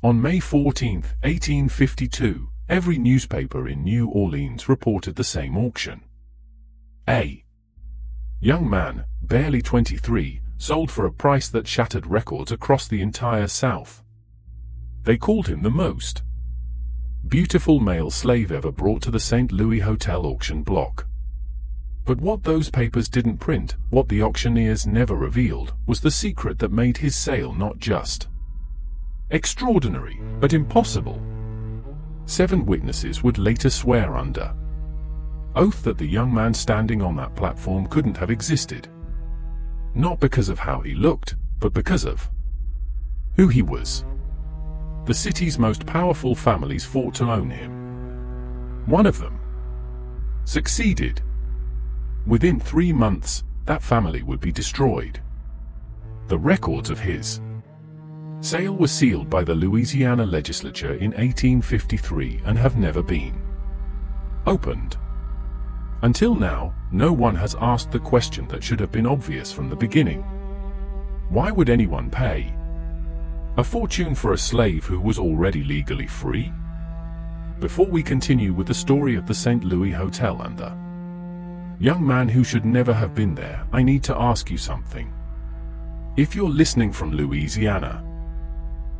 On May 14, 1852, every newspaper in New Orleans reported the same auction. A young man, barely 23, sold for a price that shattered records across the entire South. They called him the most beautiful male slave ever brought to the St. Louis Hotel auction block. But what those papers didn't print, what the auctioneers never revealed, was the secret that made his sale not just extraordinary, but impossible. 7 witnesses would later swear under oath that the young man standing on that platform couldn't have existed. Not because of how he looked, but because of who he was. The city's most powerful families fought to own him. One of them succeeded. Within 3 months, that family would be destroyed. The records of his sale were sealed by the Louisiana legislature in 1853 and have never been opened. Until now, no one has asked the question that should have been obvious from the beginning. Why would anyone pay a fortune for a slave who was already legally free? Before we continue with the story of the St. Louis Hotel and the young man who should never have been there, I need to ask you something. If you're listening from Louisiana,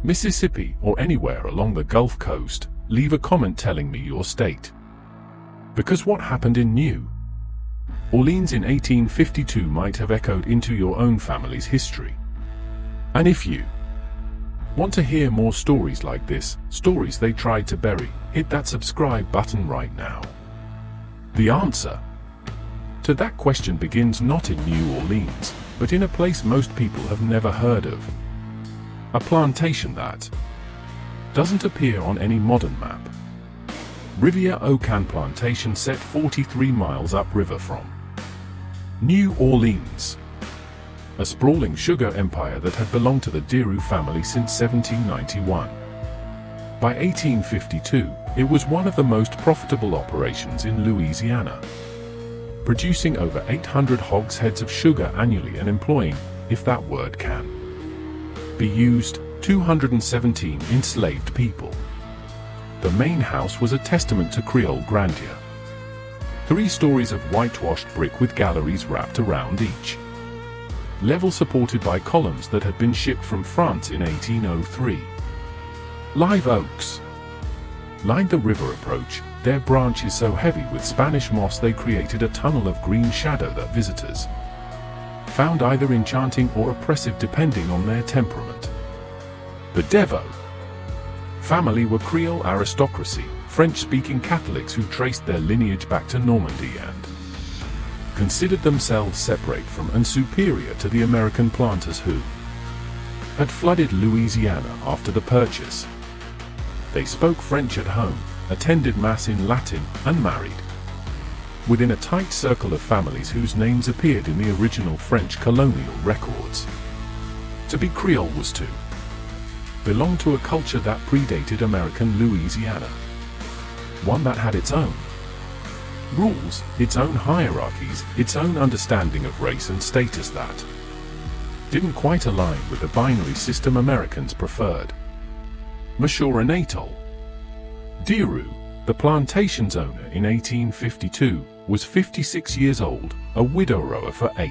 Mississippi, or anywhere along the Gulf Coast, leave a comment telling me your state. Because what happened in New Orleans in 1852 might have echoed into your own family's history. And if you want to hear more stories like this, stories they tried to bury, hit that subscribe button right now. The answer to that question begins not in New Orleans, but in a place most people have never heard of. A plantation that doesn't appear on any modern map. Riviere-au-Can Plantation, set 43 miles upriver from New Orleans. A sprawling sugar empire that had belonged to the Dearu family since 1791. By 1852, it was one of the most profitable operations in Louisiana, producing over 800 hogsheads of sugar annually and employing, if that word can be used, 217 enslaved people. The main house was a testament to Creole grandeur. 3 stories of whitewashed brick with galleries wrapped around each level, supported by columns that had been shipped from France in 1803. Live oaks lined the river approach, their branches so heavy with Spanish moss they created a tunnel of green shadow that visitors found either enchanting or oppressive depending on their temperament. The Dearu family were Creole aristocracy, French-speaking Catholics who traced their lineage back to Normandy and considered themselves separate from and superior to the American planters who had flooded Louisiana after the purchase. They spoke French at home, attended Mass in Latin, and married within a tight circle of families whose names appeared in the original French colonial records. To be Creole was to belong to a culture that predated American Louisiana. One that had its own rules, its own hierarchies, its own understanding of race and status that didn't quite align with the binary system Americans preferred. Monsieur Anatole Dearu, the plantation's owner in 1852, was 56 years old, a widower for 8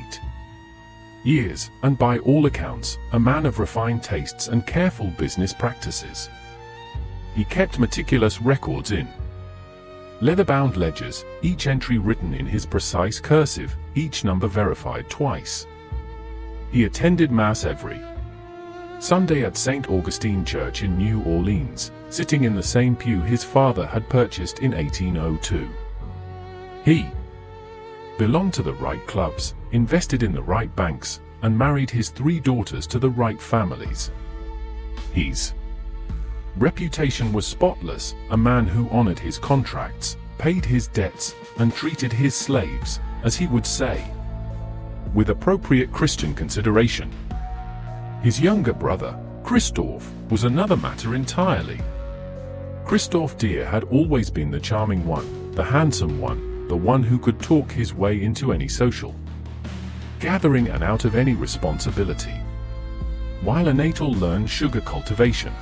years, and by all accounts, a man of refined tastes and careful business practices. He kept meticulous records in leather-bound ledgers, each entry written in his precise cursive, each number verified twice. He attended Mass every Sunday at St. Augustine Church in New Orleans, sitting in the same pew his father had purchased in 1802. He belonged to the right clubs, invested in the right banks, and married his 3 daughters to the right families. His reputation was spotless, a man who honored his contracts, paid his debts, and treated his slaves, as he would say, with appropriate Christian consideration. His younger brother, Christophe, was another matter entirely. Christophe Dearu had always been the charming one, the handsome one, the one who could talk his way into any social gathering and out of any responsibility. While Anatole learned sugar cultivation,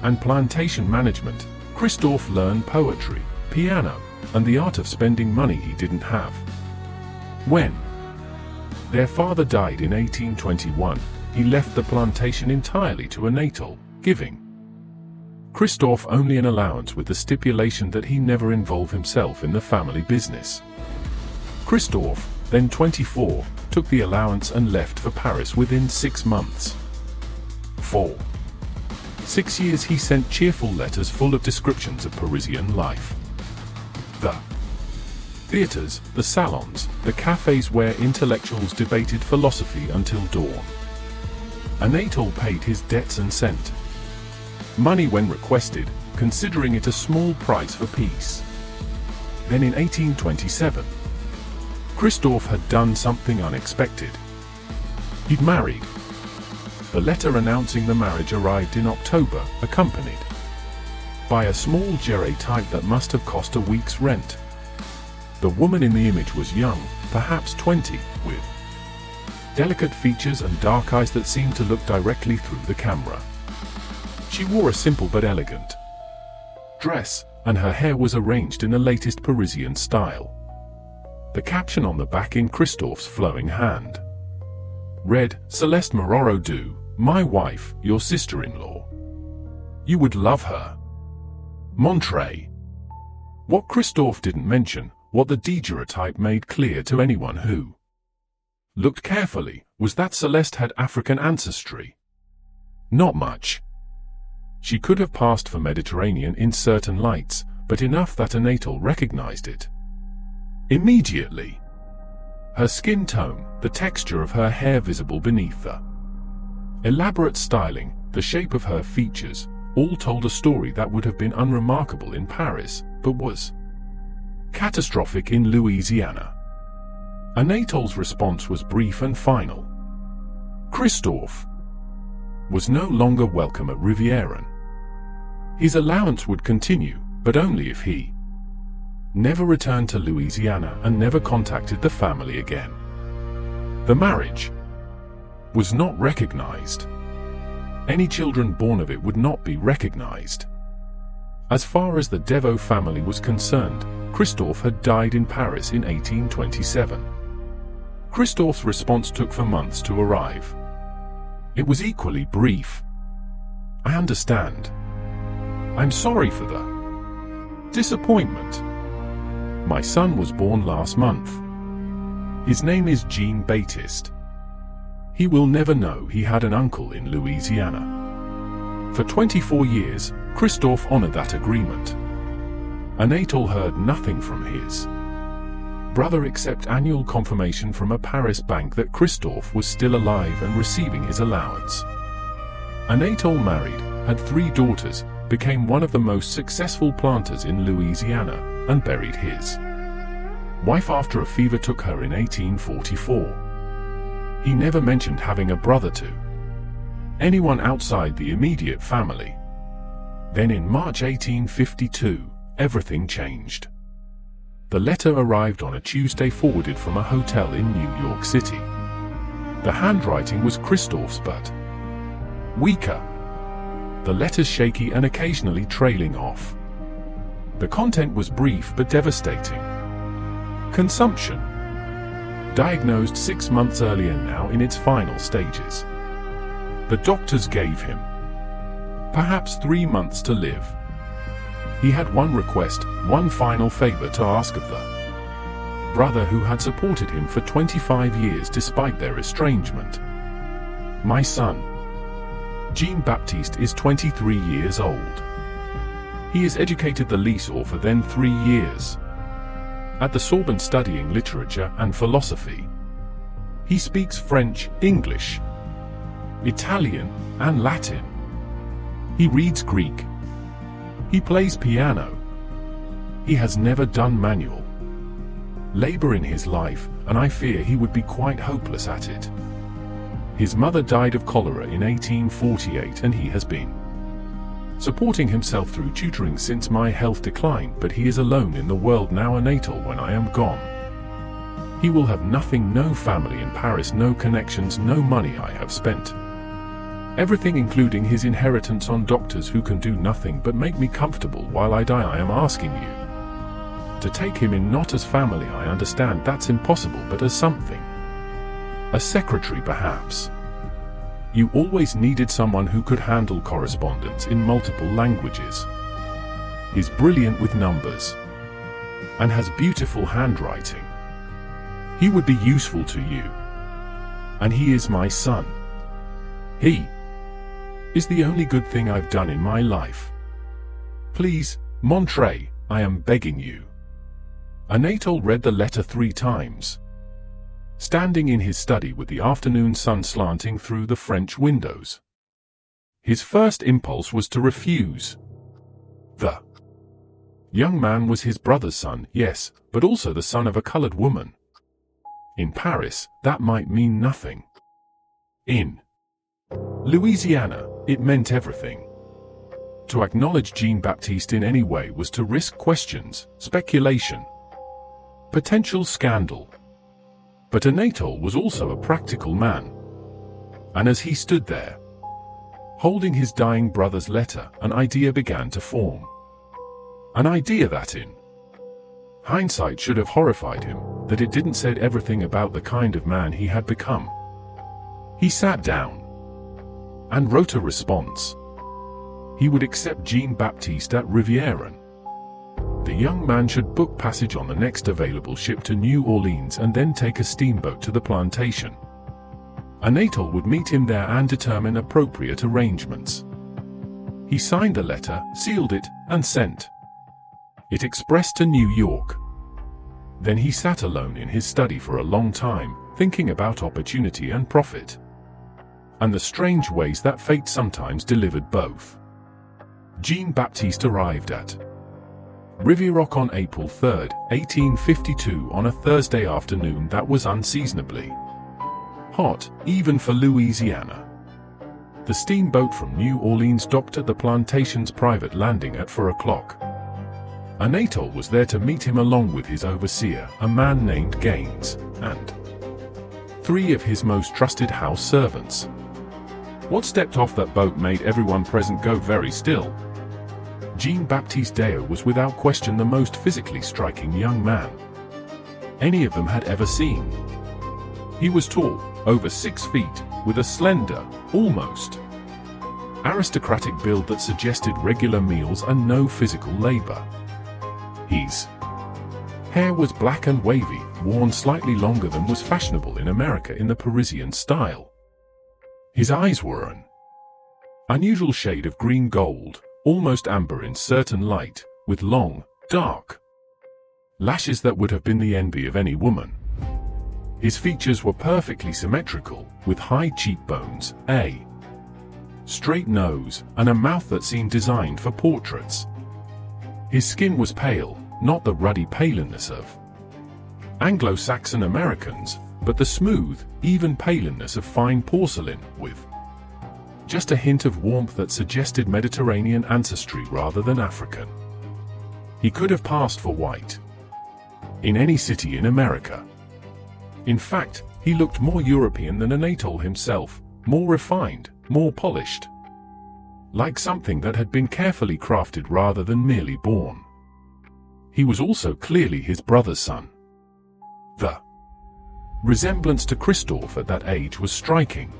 and plantation management, Christophe learned poetry, piano, and the art of spending money he didn't have. When their father died in 1821, he left the plantation entirely to Anatole, giving Christophe only an allowance with the stipulation that he never involve himself in the family business. Christophe, then 24, took the allowance and left for Paris within 6 months. For 6 years he sent cheerful letters full of descriptions of Parisian life. The theaters, the salons, the cafes where intellectuals debated philosophy until dawn. Anatole paid his debts and sent money when requested, considering it a small price for peace. Then in 1827, Christophe had done something unexpected. He'd married. The letter announcing the marriage arrived in October, accompanied by a small Gere type that must have cost a week's rent. The woman in the image was young, perhaps 20, with delicate features and dark eyes that seemed to look directly through the camera. She wore a simple but elegant dress, and her hair was arranged in the latest Parisian style. The caption on the back in Christophe's flowing hand read, "Celeste Mororo, my wife, your sister-in-law. You would love her. Montré." What Christophe didn't mention, what the daguerreotype made clear to anyone who looked carefully, was that Celeste had African ancestry. Not much. She could have passed for Mediterranean in certain lights, but enough that Anatole recognized it immediately. Her skin tone, the texture of her hair visible beneath the elaborate styling, the shape of her features, all told a story that would have been unremarkable in Paris, but was catastrophic in Louisiana. Anatole's response was brief and final. Christophe was no longer welcome at Riviera. His allowance would continue, but only if he never returned to Louisiana and never contacted the family again. The marriage was not recognized. Any children born of it would not be recognized. As far as the Dearu family was concerned, Christophe had died in Paris in 1827. Christophe's response took for months to arrive. It was equally brief. "I understand. I'm sorry for the disappointment. My son was born last month. His name is Jean-Baptiste. He will never know he had an uncle in Louisiana." For 24 years, Christophe honored that agreement. Anatole heard nothing from his brother except annual confirmation from a Paris bank that Christophe was still alive and receiving his allowance. Anatole married, had 3 daughters, became one of the most successful planters in Louisiana, and buried his wife after a fever took her in 1844. He never mentioned having a brother to anyone outside the immediate family. Then in March 1852, everything changed. The letter arrived on a Tuesday forwarded from a hotel in New York City. The handwriting was Christophe's but weaker. The letters shaky and occasionally trailing off. The content was brief but devastating. Consumption. Diagnosed 6 months earlier, now in its final stages. The doctors gave him perhaps 3 months to live. He had one request, one final favor to ask of the brother who had supported him for 25 years despite their estrangement. "My son, Jean-Baptiste, is 23 years old. He is educated the lycée for then 3 years at the Sorbonne studying literature and philosophy. He speaks French, English, Italian, and Latin. He reads Greek. He plays piano. He has never done manual labor in his life, and I fear he would be quite hopeless at it. His mother died of cholera in 1848, and he has been supporting himself through tutoring since my health declined, but he is alone in the world now, Anatole, when I am gone. He will have nothing, no family in Paris, no connections, no money I have spent. Everything, including his inheritance on doctors who can do nothing but make me comfortable while I die. I am asking you to take him in, not as family. I understand that's impossible, but as something. A secretary, perhaps. You always needed someone who could handle correspondence in multiple languages. He's brilliant with numbers and has beautiful handwriting. He would be useful to you. And he is my son. He is the only good thing I've done in my life. Please, Montre, I am begging you. Anatole read the letter 3 times. Standing in his study with the afternoon sun slanting through the French windows. His first impulse was to refuse. The young man was his brother's son, yes, but also the son of a colored woman. In Paris, that might mean nothing. In Louisiana, it meant everything. To acknowledge Jean-Baptiste in any way was to risk questions, speculation, potential scandal. But Anatole was also a practical man. And as he stood there, holding his dying brother's letter, an idea began to form. An idea that in hindsight should have horrified him, that it didn't say everything about the kind of man he had become. He sat down and wrote a response. He would accept Jean-Baptiste at Rivieren. The young man should book passage on the next available ship to New Orleans and then take a steamboat to the plantation. Anatole would meet him there and determine appropriate arrangements. He signed the letter, sealed it, and sent it express to New York. Then he sat alone in his study for a long time, thinking about opportunity and profit, and the strange ways that fate sometimes delivered both. Jean-Baptiste arrived at Rivière on April 3, 1852, on a Thursday afternoon that was unseasonably hot, even for Louisiana. The steamboat from New Orleans docked at the plantation's private landing at 4 o'clock. Anatole was there to meet him along with his overseer, a man named Gaines, and 3 of his most trusted house servants. What stepped off that boat made everyone present go very still. Jean-Baptiste Dearu was without question the most physically striking young man any of them had ever seen. He was tall, over 6 feet, with a slender, almost aristocratic build that suggested regular meals and no physical labor. His hair was black and wavy, worn slightly longer than was fashionable in America in the Parisian style. His eyes were an unusual shade of green gold, almost amber in certain light, with long, dark lashes that would have been the envy of any woman. His features were perfectly symmetrical, with high cheekbones, a straight nose, and a mouth that seemed designed for portraits. His skin was pale, not the ruddy paleness of Anglo-Saxon Americans, but the smooth, even paleness of fine porcelain, with just a hint of warmth that suggested Mediterranean ancestry rather than African. He could have passed for white in any city in America. In fact, he looked more European than Anatole himself, more refined, more polished. Like something that had been carefully crafted rather than merely born. He was also clearly his brother's son. The resemblance to Christophe at that age was striking.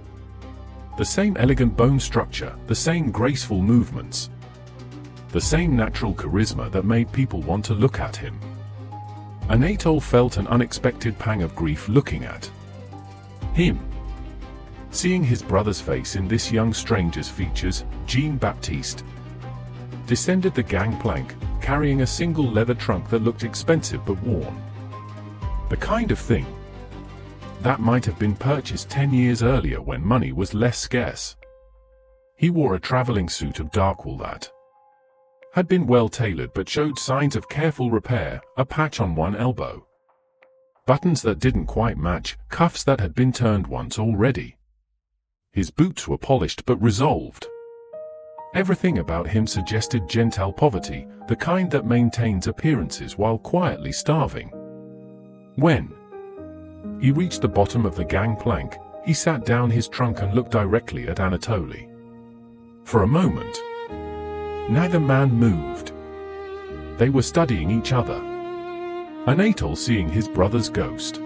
The same elegant bone structure, the same graceful movements, the same natural charisma that made people want to look at him. Anatole felt an unexpected pang of grief looking at him. Seeing his brother's face in this young stranger's features, Jean-Baptiste descended the gangplank, carrying a single leather trunk that looked expensive but worn. The kind of thing that might have been purchased 10 years earlier when money was less scarce. He wore a traveling suit of dark wool that had been well tailored but showed signs of careful repair, a patch on one elbow, buttons that didn't quite match, cuffs that had been turned once already. His boots were polished but resolved. Everything about him suggested gentile poverty, the kind that maintains appearances while quietly starving. When he reached the bottom of the gangplank, he sat down his trunk and looked directly at Anatoly. For a moment, neither man moved. They were studying each other. Anatole seeing his brother's ghost.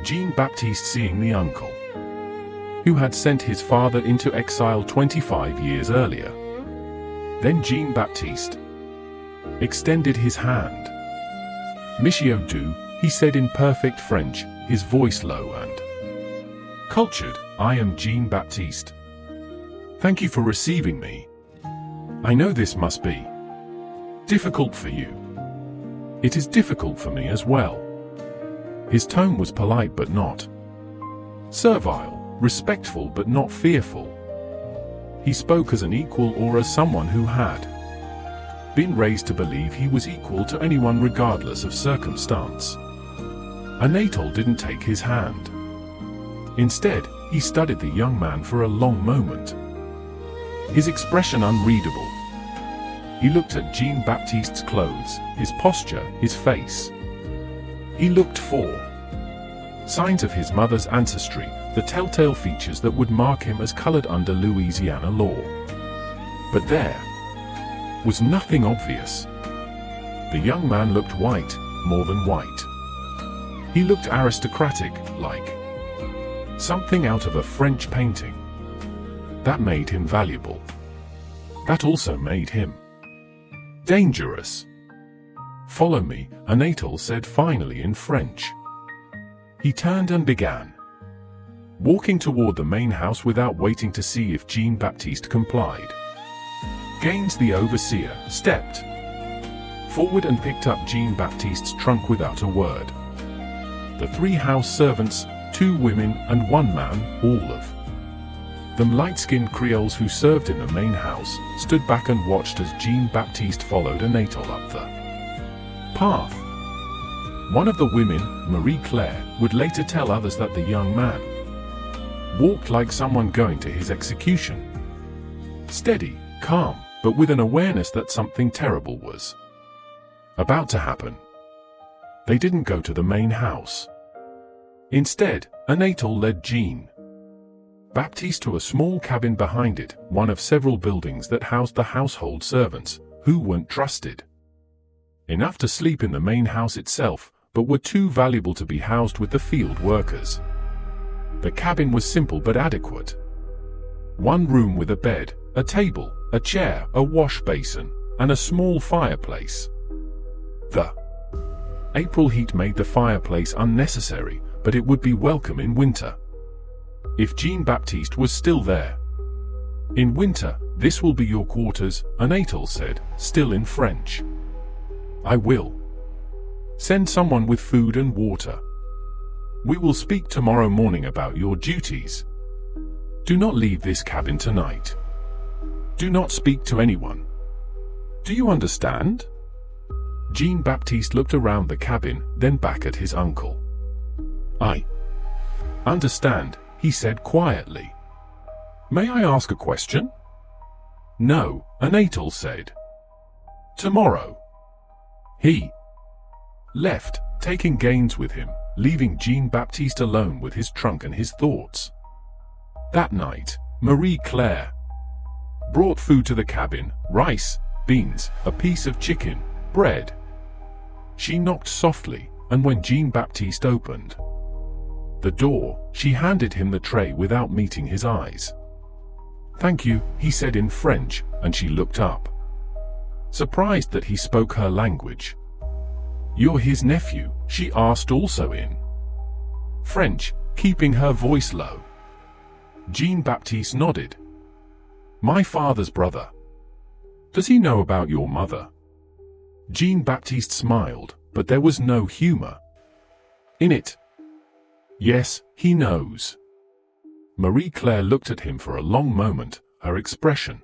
Jean-Baptiste seeing the uncle, who had sent his father into exile 25 years earlier. Then Jean-Baptiste extended his hand. Monsieur du, he said in perfect French, his voice low and cultured. I am Jean-Baptiste. Thank you for receiving me. I know this must be difficult for you. It is difficult for me as well. His tone was polite but not servile, respectful but not fearful. He spoke as an equal or as someone who had been raised to believe he was equal to anyone regardless of circumstance. Anatole didn't take his hand. Instead, he studied the young man for a long moment. His expression unreadable. He looked at Jean-Baptiste's clothes, his posture, his face. He looked for signs of his mother's ancestry, the telltale features that would mark him as colored under Louisiana law. But there was nothing obvious. The young man looked white, more than white. He looked aristocratic, like something out of a French painting. That made him valuable. That also made him dangerous. Follow me, Anatole said finally in French. He turned and began walking toward the main house without waiting to see if Jean-Baptiste complied. Gaines, the overseer, stepped forward and picked up Jean-Baptiste's trunk without a word. The 3 house servants, 2 women and 1 man, all of them light-skinned Creoles who served in the main house, stood back and watched as Jean-Baptiste followed Anatole up the path. One of the women, Marie-Claire, would later tell others that the young man walked like someone going to his execution. Steady, calm, but with an awareness that something terrible was about to happen. They didn't go to the main house. Instead, Anatole led Jean-Baptiste to a small cabin behind it, one of several buildings that housed the household servants, who weren't trusted enough to sleep in the main house itself, but were too valuable to be housed with the field workers. The cabin was simple but adequate. 1 room with a bed, a table, a chair, a wash basin, and a small fireplace. The April heat made the fireplace unnecessary, but it would be welcome in winter. If Jean-Baptiste was still there. In winter, this will be your quarters, Anatole said, still in French. I will send someone with food and water. We will speak tomorrow morning about your duties. Do not leave this cabin tonight. Do not speak to anyone. Do you understand? Jean-Baptiste looked around the cabin, then back at his uncle. I understand, he said quietly. May I ask a question? No, Anatole said. Tomorrow. He left, taking Gaines with him, leaving Jean-Baptiste alone with his trunk and his thoughts. That night, Marie-Claire brought food to the cabin, rice, beans, a piece of chicken, bread. She knocked softly, and when Jean-Baptiste opened the door, she handed him the tray without meeting his eyes. Thank you, he said in French, and she looked up, surprised that he spoke her language. You're his nephew, she asked also in French, keeping her voice low. Jean-Baptiste nodded. My father's brother. Does he know about your mother? Jean-Baptiste smiled, but there was no humor in it. Yes, he knows. Marie-Claire looked at him for a long moment, her expression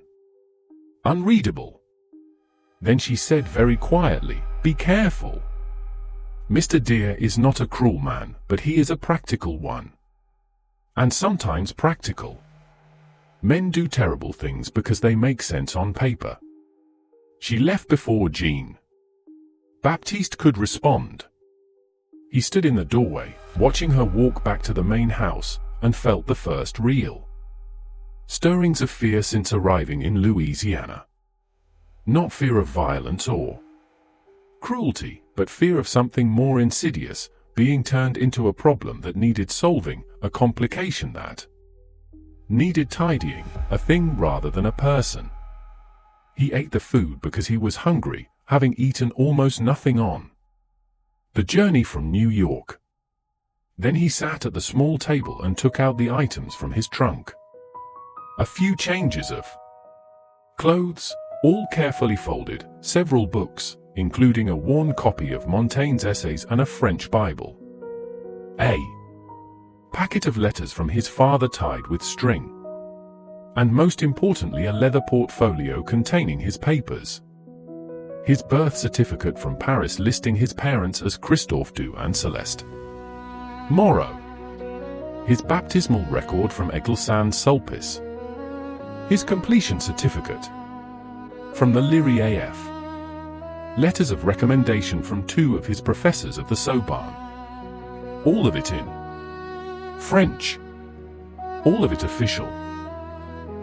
unreadable. Then she said very quietly, be careful. Mr. Dear is not a cruel man, but he is a practical one. And sometimes practical. Men do terrible things because they make sense on paper. She left before Jean-Baptiste could respond. He stood in the doorway, watching her walk back to the main house, and felt the first real stirrings of fear since arriving in Louisiana. Not fear of violence or cruelty, but fear of something more insidious, being turned into a problem that needed solving, a complication that needed tidying, a thing rather than a person. He ate the food because he was hungry, having eaten almost nothing on the journey from New York. Then he sat at the small table and took out the items from his trunk. A few changes of clothes, all carefully folded, several books, including a worn copy of Montaigne's essays and a French Bible. A packet of letters from his father tied with string. And most importantly, a leather portfolio containing his papers. His birth certificate from Paris listing his parents as Christophe Du and Celeste Moreau. His baptismal record from Aigles-Saint-Sulpice. His completion certificate from the Lyrie AF. Letters of recommendation from 2 of his professors of the Sorbonne. All of it in French. All of it official.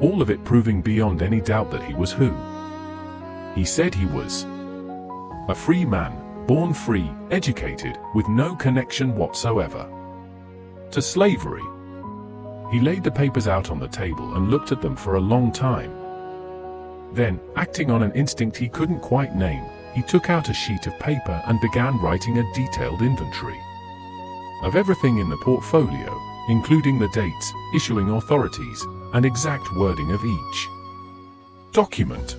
All of it proving beyond any doubt that he was who he said he was. A free man, born free, educated, with no connection whatsoever to slavery. He laid the papers out on the table and looked at them for a long time. Then, acting on an instinct he couldn't quite name, he took out a sheet of paper and began writing a detailed inventory of everything in the portfolio, including the dates, issuing authorities, and exact wording of each document.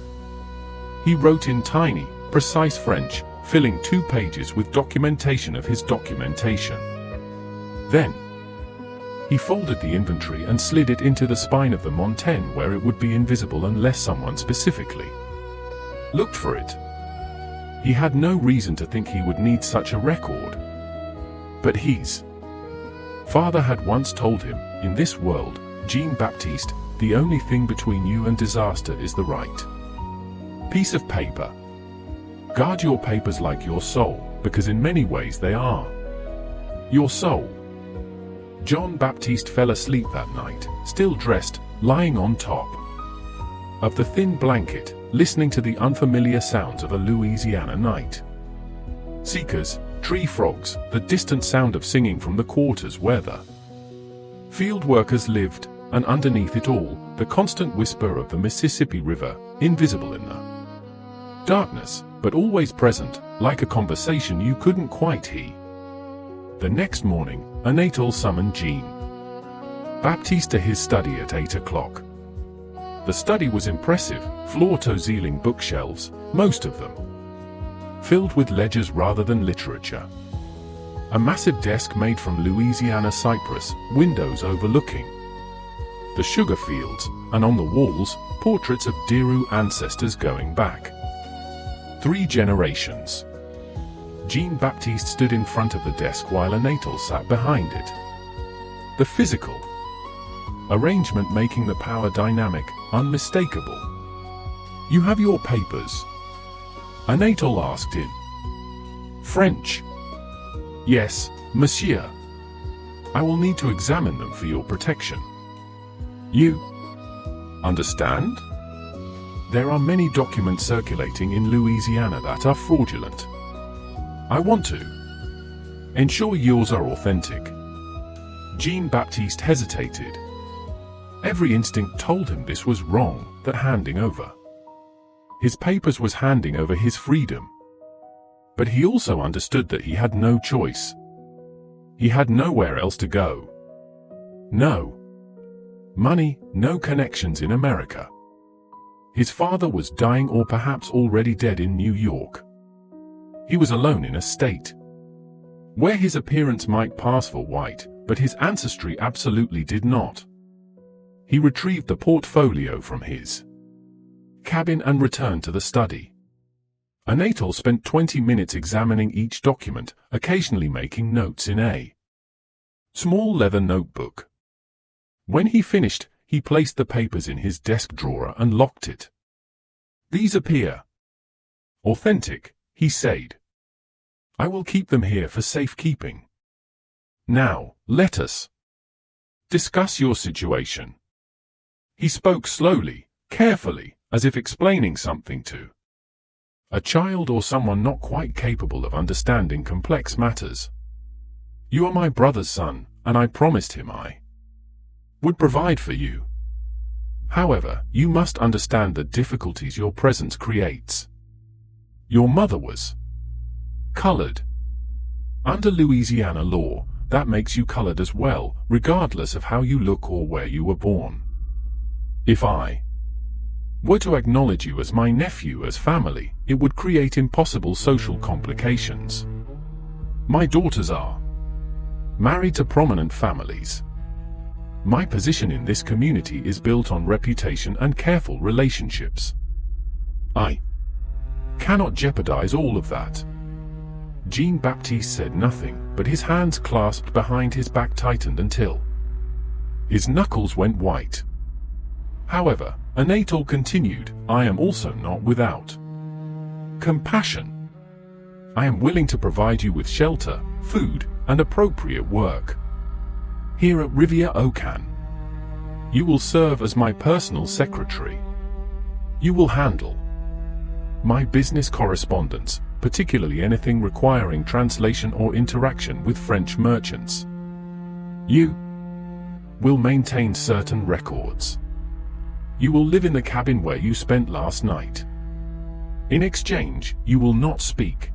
He wrote in tiny, precise French, filling 2 pages with documentation of his documentation. Then, he folded the inventory and slid it into the spine of the Montaigne where it would be invisible unless someone specifically looked for it. He had no reason to think he would need such a record. But his father had once told him, in this world, Jean-Baptiste, the only thing between you and disaster is the right piece of paper. Guard your papers like your soul, because in many ways they are your soul. Jean-Baptiste fell asleep that night, still dressed, lying on top of the thin blanket, listening to the unfamiliar sounds of a Louisiana night. Seekers, tree frogs, the distant sound of singing from the quarters where the field workers lived, and underneath it all, the constant whisper of the Mississippi River, invisible in the darkness, but always present, like a conversation you couldn't quite hear. The next morning, Anatole summoned Jean-Baptiste to his study at 8 o'clock. The study was impressive, floor-to-ceiling bookshelves, most of them filled with ledgers rather than literature. A massive desk made from Louisiana cypress, windows overlooking the sugar fields, and on the walls, portraits of Dearu ancestors going back 3 generations. Jean-Baptiste stood in front of the desk while Anatole sat behind it. The physical arrangement making the power dynamic unmistakable. "You have your papers?" Anatole asked in French. "Yes, monsieur. I will need to examine them for your protection. You understand? There are many documents circulating in Louisiana that are fraudulent. I want to ensure yours are authentic." Jean-Baptiste hesitated. Every instinct told him this was wrong, that handing over his papers was handing over his freedom. But he also understood that he had no choice. He had nowhere else to go. No money, no connections in America. His father was dying or perhaps already dead in New York. He was alone in a state where his appearance might pass for white, but his ancestry absolutely did not. He retrieved the portfolio from his cabin and returned to the study. Anatole spent 20 minutes examining each document, occasionally making notes in a small leather notebook. When he finished, he placed the papers in his desk drawer and locked it. "These appear authentic," he said. "I will keep them here for safekeeping. Now, let us discuss your situation." He spoke slowly, carefully, as if explaining something to a child or someone not quite capable of understanding complex matters. "You are my brother's son, and I promised him I would provide for you. However, you must understand the difficulties your presence creates. Your mother was colored. Under Louisiana law, that makes you colored as well, regardless of how you look or where you were born. If I were to acknowledge you as my nephew as family, it would create impossible social complications. My daughters are married to prominent families. My position in this community is built on reputation and careful relationships. I cannot jeopardize all of that." Jean-Baptiste said nothing, but his hands clasped behind his back tightened until his knuckles went white. However, Anatole continued, "I am also not without compassion. I am willing to provide you with shelter, food, and appropriate work. Here at Rivière-au-Can, you will serve as my personal secretary. You will handle my business correspondence, particularly anything requiring translation or interaction with French merchants. You will maintain certain records. You will live in the cabin where you spent last night. In exchange, you will not speak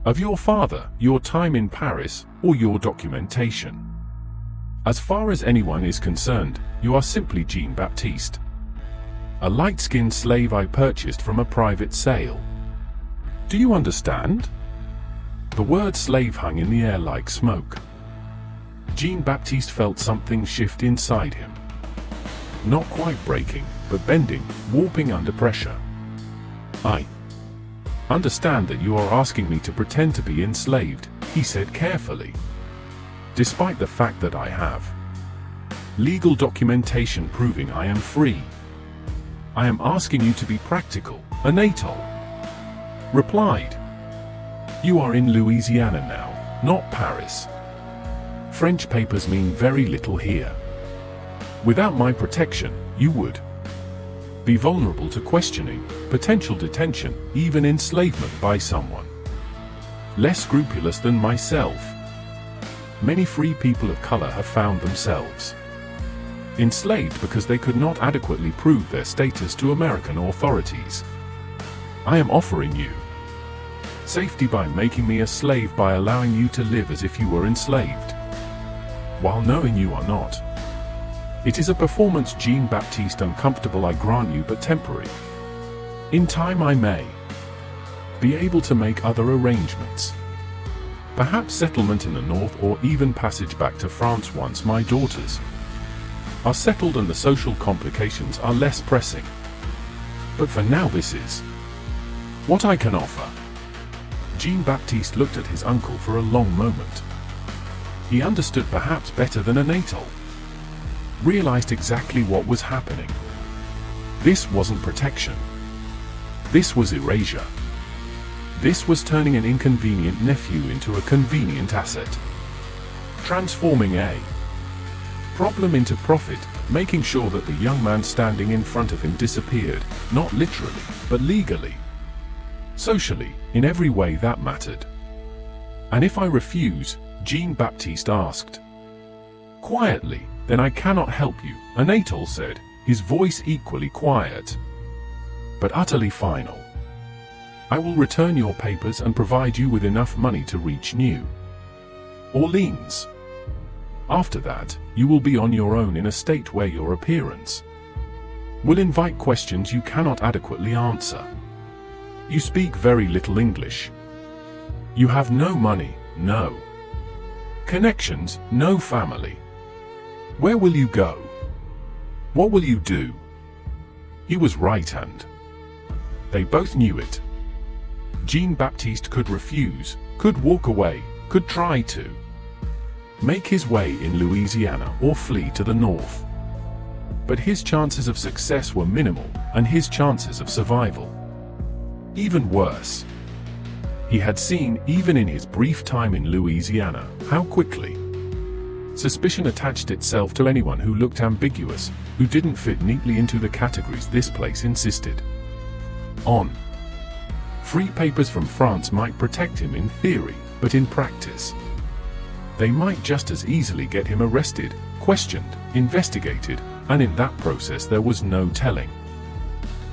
of your father, your time in Paris, or your documentation. As far as anyone is concerned, you are simply Jean-Baptiste, a light-skinned slave I purchased from a private sale. Do you understand?" The word slave hung in the air like smoke. Jean-Baptiste felt something shift inside him. Not quite breaking, but bending, warping under pressure. "I understand that you are asking me to pretend to be enslaved," he said carefully. "Despite the fact that I have legal documentation proving I am free. I am asking you to be practical," Anatole replied. "You are in Louisiana now, not Paris. French papers mean very little here. Without my protection, you would be vulnerable to questioning, potential detention, even enslavement by someone less scrupulous than myself. Many free people of color have found themselves enslaved because they could not adequately prove their status to American authorities. I am offering you safety by making me a slave, by allowing you to live as if you were enslaved, while knowing you are not. It is a performance, Jean-Baptiste, uncomfortable, I grant you, but temporary. In time I may be able to make other arrangements. Perhaps settlement in the north, or even passage back to France once my daughters are settled and the social complications are less pressing. But for now this is what I can offer." Jean-Baptiste looked at his uncle for a long moment. He understood perhaps better than Anatole. Realized exactly what was happening. This wasn't protection. This was erasure. This was turning an inconvenient nephew into a convenient asset. Transforming a problem into profit, making sure that the young man standing in front of him disappeared, not literally, but legally. Socially, in every way that mattered. "And if I refuse?" Jean-Baptiste asked. Quietly. "Then I cannot help you," Anatole said, his voice equally quiet, but utterly final. "I will return your papers and provide you with enough money to reach New Orleans. After that, you will be on your own in a state where your appearance will invite questions you cannot adequately answer. You speak very little English. You have no money, no connections, no family. Where will you go? What will you do?" He was right, and they both knew it. Jean-Baptiste could refuse, could walk away, could try to make his way in Louisiana or flee to the north. But his chances of success were minimal, and his chances of survival even worse. He had seen, even in his brief time in Louisiana, how quickly Suspicion attached itself to anyone who looked ambiguous, who didn't fit neatly into the categories this place insisted on. Free papers from France might protect him in theory, but in practice, they might just as easily get him arrested, questioned, investigated, and in that process there was no telling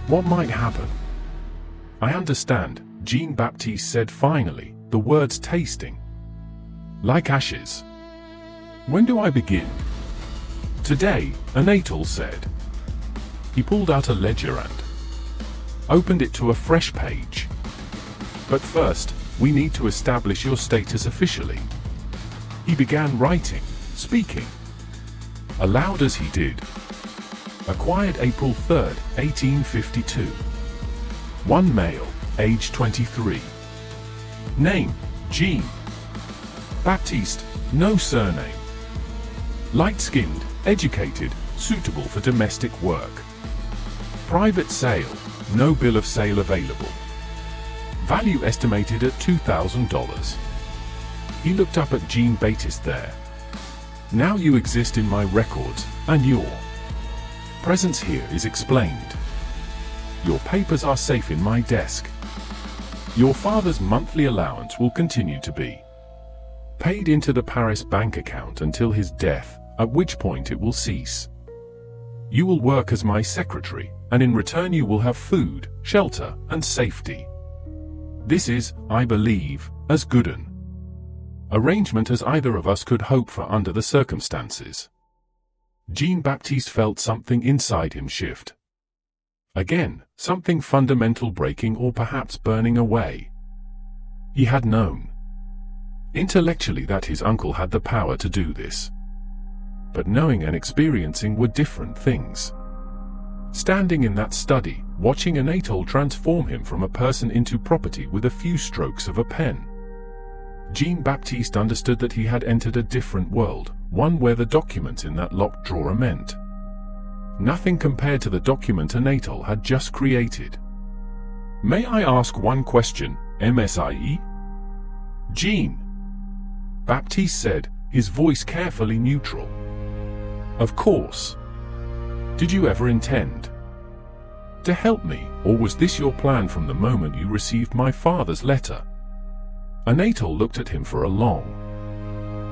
what might happen. "I understand," Jean-Baptiste said finally, the words tasting like ashes. "When do I begin?" "Today," Anatole said. He pulled out a ledger and opened it to a fresh page. "But first, we need to establish your status officially." He began writing, speaking aloud as he did. Acquired April 3, 1852. One male, age 23. Name, Jean-Baptiste, no surname. Light-skinned, educated, suitable for domestic work. Private sale, no bill of sale available. Value estimated at $2,000. He looked up at Jean-Baptiste there. "Now you exist in my records, and your presence here is explained. Your papers are safe in my desk. Your father's monthly allowance will continue to be paid into the Paris bank account until his death, at which point it will cease. You will work as my secretary, and in return you will have food, shelter, and safety. This is, I believe, as good an arrangement as either of us could hope for under the circumstances." Jean-Baptiste felt something inside him shift. Again, something fundamental breaking or perhaps burning away. He had known intellectually that his uncle had the power to do this. But knowing and experiencing were different things. Standing in that study, watching Anatole transform him from a person into property with a few strokes of a pen, Jean-Baptiste understood that he had entered a different world, one where the documents in that locked drawer meant nothing compared to the document Anatole had just created. "May I ask one question, MSIE?" Jean-Baptiste said, his voice carefully neutral. "Of course. Did you ever intend to help me, or was this your plan from the moment you received my father's letter?" Anatole looked at him for a long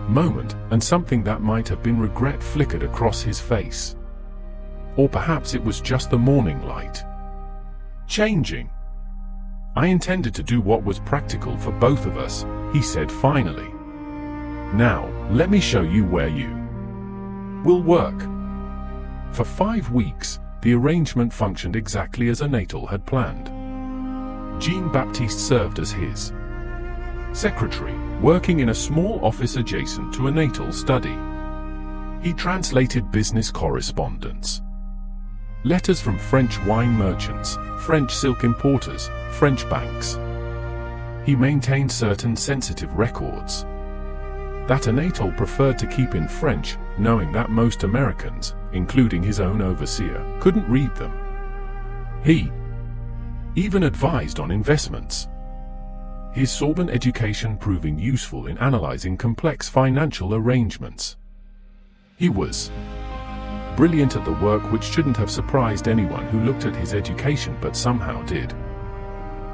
moment, and something that might have been regret flickered across his face. Or perhaps it was just the morning light changing. "I intended to do what was practical for both of us," he said finally. "Now, let me show you where you will work." For 5 weeks, the arrangement functioned exactly as Anatole had planned. Jean-Baptiste served as his secretary, working in a small office adjacent to Anatole's study. He translated business correspondence, letters from French wine merchants, French silk importers, French banks. He maintained certain sensitive records that Anatole preferred to keep in French, knowing that most Americans, including his own overseer, couldn't read them. He even advised on investments, his Sorbonne education proving useful in analyzing complex financial arrangements. He was brilliant at the work, which shouldn't have surprised anyone who looked at his education but somehow did.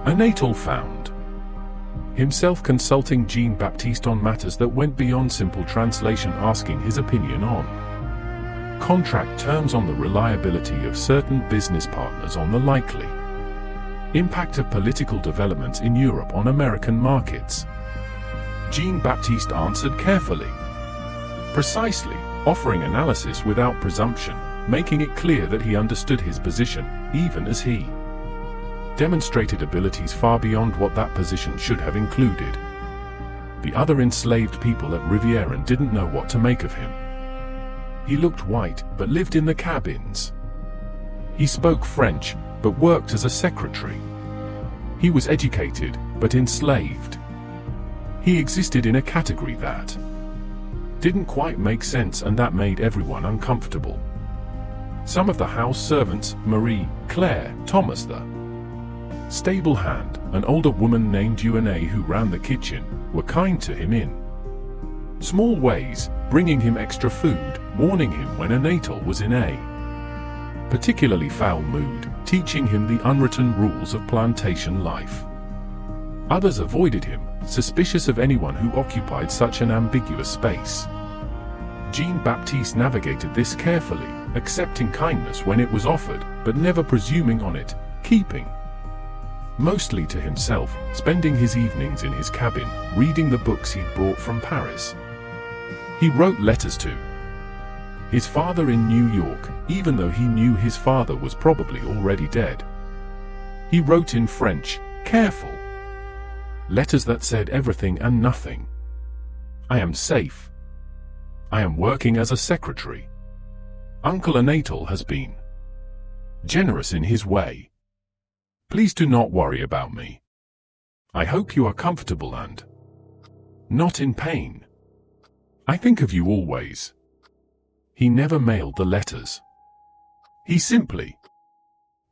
Anatole found himself consulting Jean-Baptiste on matters that went beyond simple translation, asking his opinion on contract terms, on the reliability of certain business partners, on the likely impact of political developments in Europe on American markets. Jean-Baptiste answered carefully, precisely, offering analysis without presumption, making it clear that he understood his position, even as he demonstrated abilities far beyond what that position should have included. The other enslaved people at Riviera didn't know what to make of him. He looked white, but lived in the cabins. He spoke French, but worked as a secretary. He was educated, but enslaved. He existed in a category that didn't quite make sense, and that made everyone uncomfortable. Some of the house servants, Marie, Claire, Thomas the stable hand, an older woman named Eugenie who ran the kitchen, were kind to him in Small ways, bringing him extra food, warning him when Anatole was in a particularly foul mood, teaching him the unwritten rules of plantation life. Others avoided him, suspicious of anyone who occupied such an ambiguous space. Jean-Baptiste navigated this carefully, accepting kindness when it was offered, but never presuming on it, keeping mostly to himself, spending his evenings in his cabin, reading the books he'd brought from Paris. He wrote letters to his father in New York, even though he knew his father was probably already dead. He wrote in French, careful letters that said everything and nothing. I am safe. I am working as a secretary. Uncle Anatole has been generous in his way. Please do not worry about me. I hope you are comfortable and not in pain. I think of you always. He never mailed the letters. He simply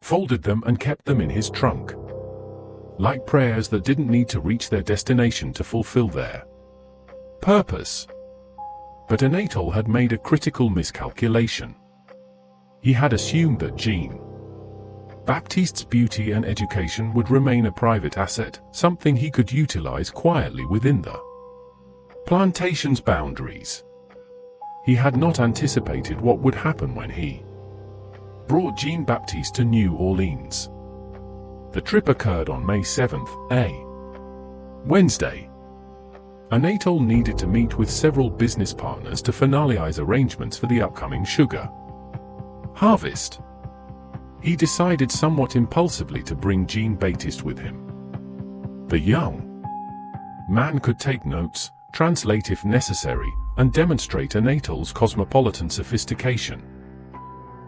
folded them and kept them in his trunk, like prayers that didn't need to reach their destination to fulfill their purpose. But Anatole had made a critical miscalculation. He had assumed that Jean-Baptiste's beauty and education would remain a private asset, something he could utilize quietly within the plantation's boundaries. He had not anticipated what would happen when he brought Jean-Baptiste to New Orleans. The trip occurred on May 7th, a Wednesday. Anatole needed to meet with several business partners to finalize arrangements for the upcoming sugar harvest. He decided somewhat impulsively to bring Jean-Baptiste with him. The young man could take notes, translate if necessary, and demonstrate Anatole's cosmopolitan sophistication.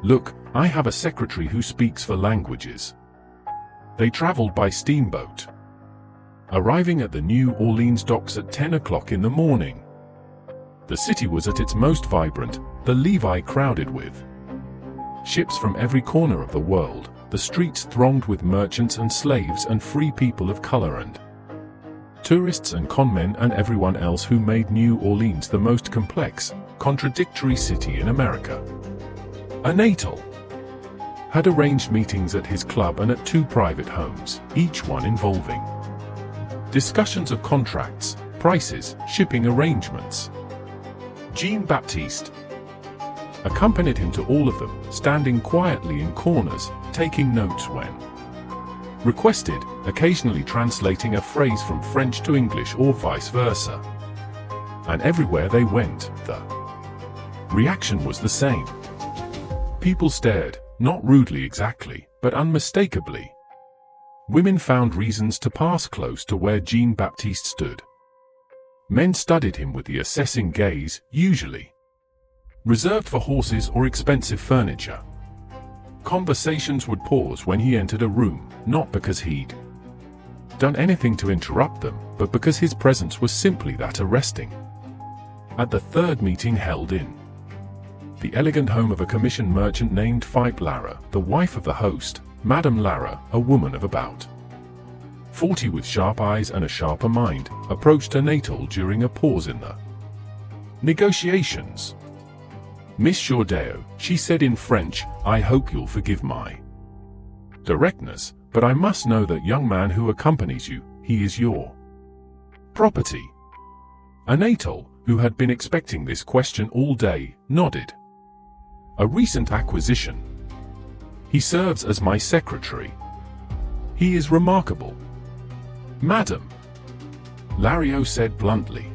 Look, I have a secretary who speaks 4 languages. They traveled by steamboat, arriving at the New Orleans docks at 10 o'clock in the morning. The city was at its most vibrant, the levee crowded with ships from every corner of the world, the streets thronged with merchants and slaves and free people of color and tourists and conmen and everyone else who made New Orleans the most complex, contradictory city in America. Anatole had arranged meetings at his club and at 2 private homes, each one involving discussions of contracts, prices, shipping arrangements. Jean-Baptiste accompanied him to all of them, standing quietly in corners, taking notes when requested, occasionally translating a phrase from French to English or vice versa. And everywhere they went, the reaction was the same. People stared, not rudely exactly, but unmistakably. Women found reasons to pass close to where Jean-Baptiste stood. Men studied him with the assessing gaze, usually reserved for horses or expensive furniture. Conversations would pause when he entered a room, not because he'd done anything to interrupt them, but because his presence was simply that arresting. At the 3rd meeting held in the elegant home of a commission merchant named Fipe Lara, the wife of the host, Madame Lara, a woman of about 40 with sharp eyes and a sharper mind, approached Anatole during a pause in the negotiations. Monsieur Dearu, she said in French, I hope you'll forgive my directness, but I must know that young man who accompanies you, he is your property. Anatole, who had been expecting this question all day, nodded. A recent acquisition. He serves as my secretary. He is remarkable. Madam, Lariot said bluntly.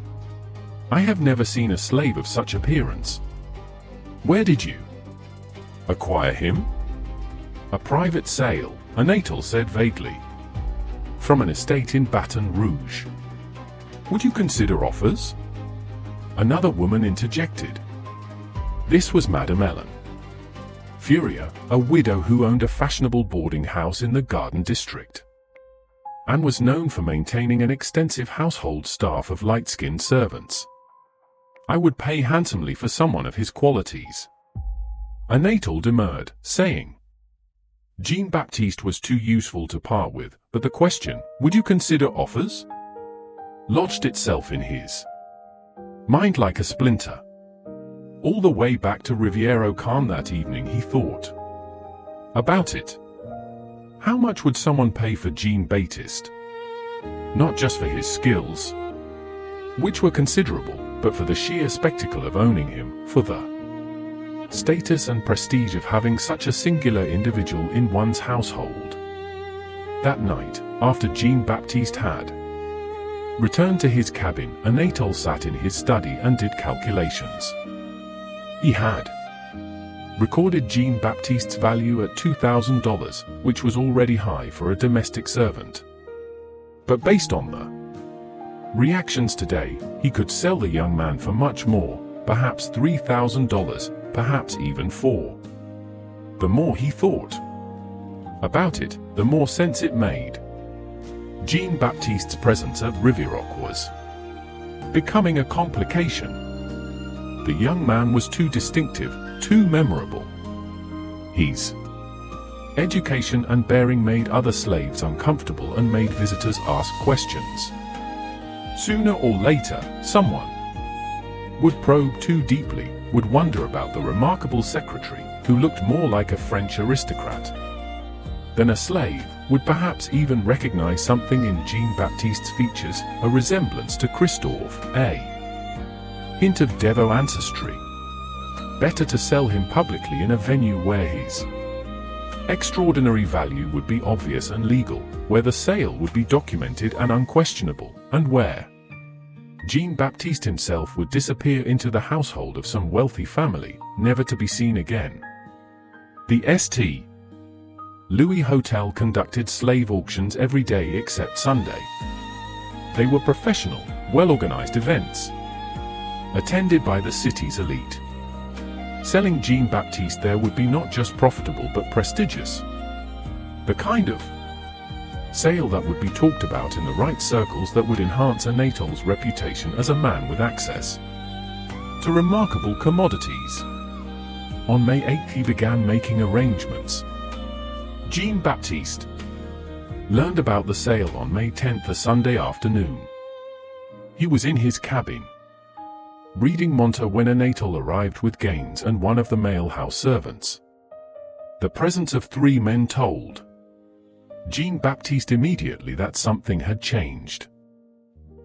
I have never seen a slave of such appearance. Where did you acquire him? A private sale, Anatole said vaguely. From an estate in Baton Rouge. Would you consider offers? Another woman interjected. This was Madame Ellen Furia, a widow who owned a fashionable boarding house in the Garden District, and was known for maintaining an extensive household staff of light-skinned servants. I would pay handsomely for someone of his qualities. Anatole demurred, saying Jean-Baptiste was too useful to part with, but the question, would you consider offers? Lodged itself in his Mind like a splinter. All the way back to Riviera Calm that evening he thought about it. How much would someone pay for Jean-Baptiste? Not just for his skills, which were considerable, but for the sheer spectacle of owning him, for the status and prestige of having such a singular individual in one's household. That night, after Jean-Baptiste had returned to his cabin, Anatole sat in his study and did calculations. He had recorded Jean-Baptiste's value at $2,000, which was already high for a domestic servant. But based on the reactions today, he could sell the young man for much more, perhaps $3,000, perhaps even $4,000. The more he thought about it, the more sense it made. Jean-Baptiste's presence at Riviera was becoming a complication. The young man was too distinctive, too memorable. His education and bearing made other slaves uncomfortable and made visitors ask questions. Sooner or later, someone would probe too deeply, would wonder about the remarkable secretary, who looked more like a French aristocrat than a slave, would perhaps even recognize something in Jean-Baptiste's features, a resemblance to Christophe, a hint of Devo ancestry. Better to sell him publicly in a venue where his extraordinary value would be obvious and legal, where the sale would be documented and unquestionable, and where Jean-Baptiste himself would disappear into the household of some wealthy family, never to be seen again. The St. Louis Hotel conducted slave auctions every day except Sunday. They were professional, well-organized events, attended by the city's elite. Selling Jean-Baptiste there would be not just profitable but prestigious. The kind of sale that would be talked about in the right circles, that would enhance Anatole's reputation as a man with access to remarkable commodities. On May 8th he began making arrangements. Jean-Baptiste learned about the sale on May 10th, a Sunday afternoon. He was in his cabin, reading Monta, when Anatole arrived with Gaines and one of the male house servants. The presence of 3 men told Jean-Baptiste immediately that something had changed.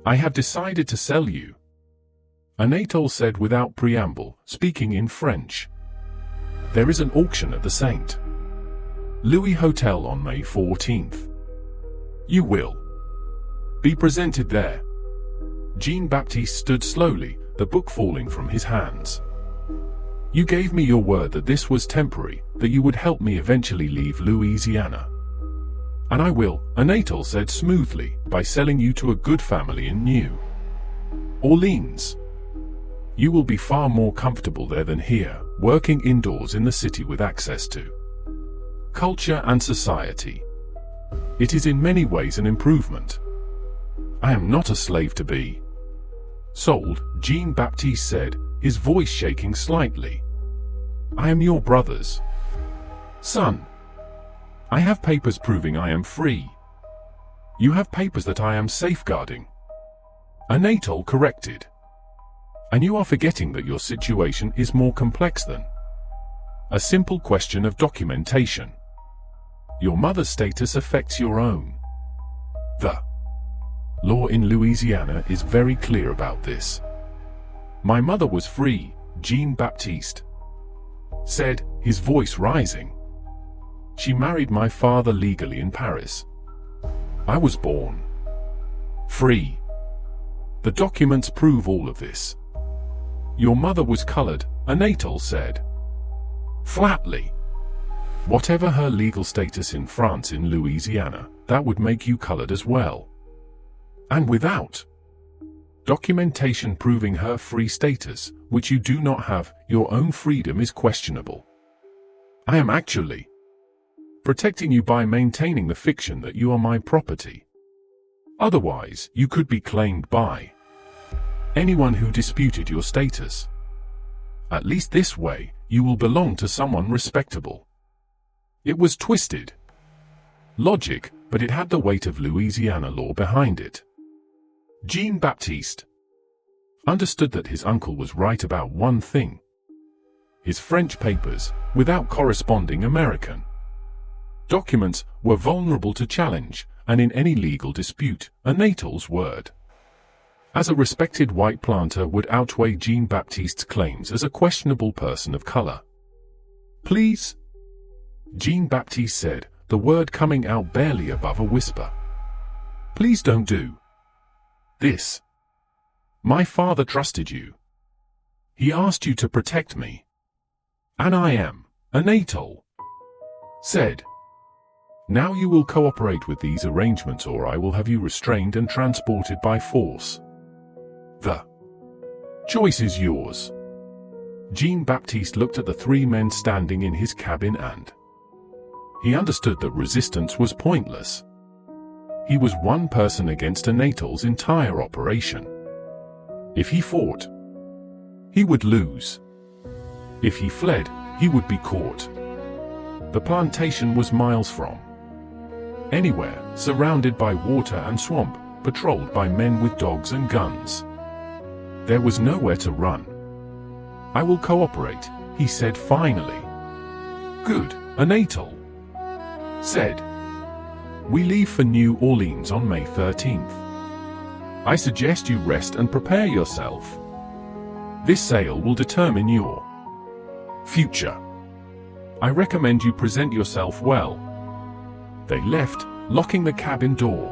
"I have decided to sell you," Anatole said without preamble, speaking in French. "There is an auction at the St. Louis Hotel on May 14th. You will be presented there." Jean-Baptiste stood slowly, the book falling from his hands. "You gave me your word that this was temporary, that you would help me eventually leave Louisiana. And I will," Anatole said smoothly, "by selling you to a good family in New Orleans. You will be far more comfortable there than here, working indoors in the city with access to culture and society. It is in many ways an improvement. I am not a slave to be sold," Jean-Baptiste said, his voice shaking slightly. "I am your brother's son. I have papers proving I am free. You have papers that I am safeguarding," Anatole corrected. "And you are forgetting that your situation is more complex than a simple question of documentation. Your mother's status affects your own. The law in Louisiana is very clear about this." "My mother was free," Jean-Baptiste said, his voice rising. "She married my father legally in Paris. I was born free. The documents prove all of this." "Your mother was colored," Anatole said flatly. "Whatever her legal status in France, in Louisiana, that would make you colored as well. And without documentation proving her free status, which you do not have, your own freedom is questionable. I am actually protecting you by maintaining the fiction that you are my property. Otherwise, you could be claimed by anyone who disputed your status. At least this way, you will belong to someone respectable." It was twisted logic, but it had the weight of Louisiana law behind it. Jean-Baptiste understood that his uncle was right about one thing: his French papers, without corresponding American documents, were vulnerable to challenge, and in any legal dispute, a natal's word as a respected white planter would outweigh Jean-Baptiste's claims as a questionable person of color. "Please?" Jean-Baptiste said, the word coming out barely above a whisper. "Please don't do this. My father trusted you. He asked you to protect me. And I am a natal," said. "Now you will cooperate with these arrangements, or I will have you restrained and transported by force. The choice is yours." Jean-Baptiste looked at the three men standing in his cabin and he understood that resistance was pointless. He was one person against a natal's entire operation. If he fought, he would lose. If he fled, he would be caught. The plantation was miles from anywhere, surrounded by water and swamp, patrolled by men with dogs and guns. There was nowhere to run. "I will cooperate," he said finally. "Good," a natal said. "We leave for New Orleans on May 13th. I suggest you rest and prepare yourself. This sail will determine your future. I recommend you present yourself well." They left, locking the cabin door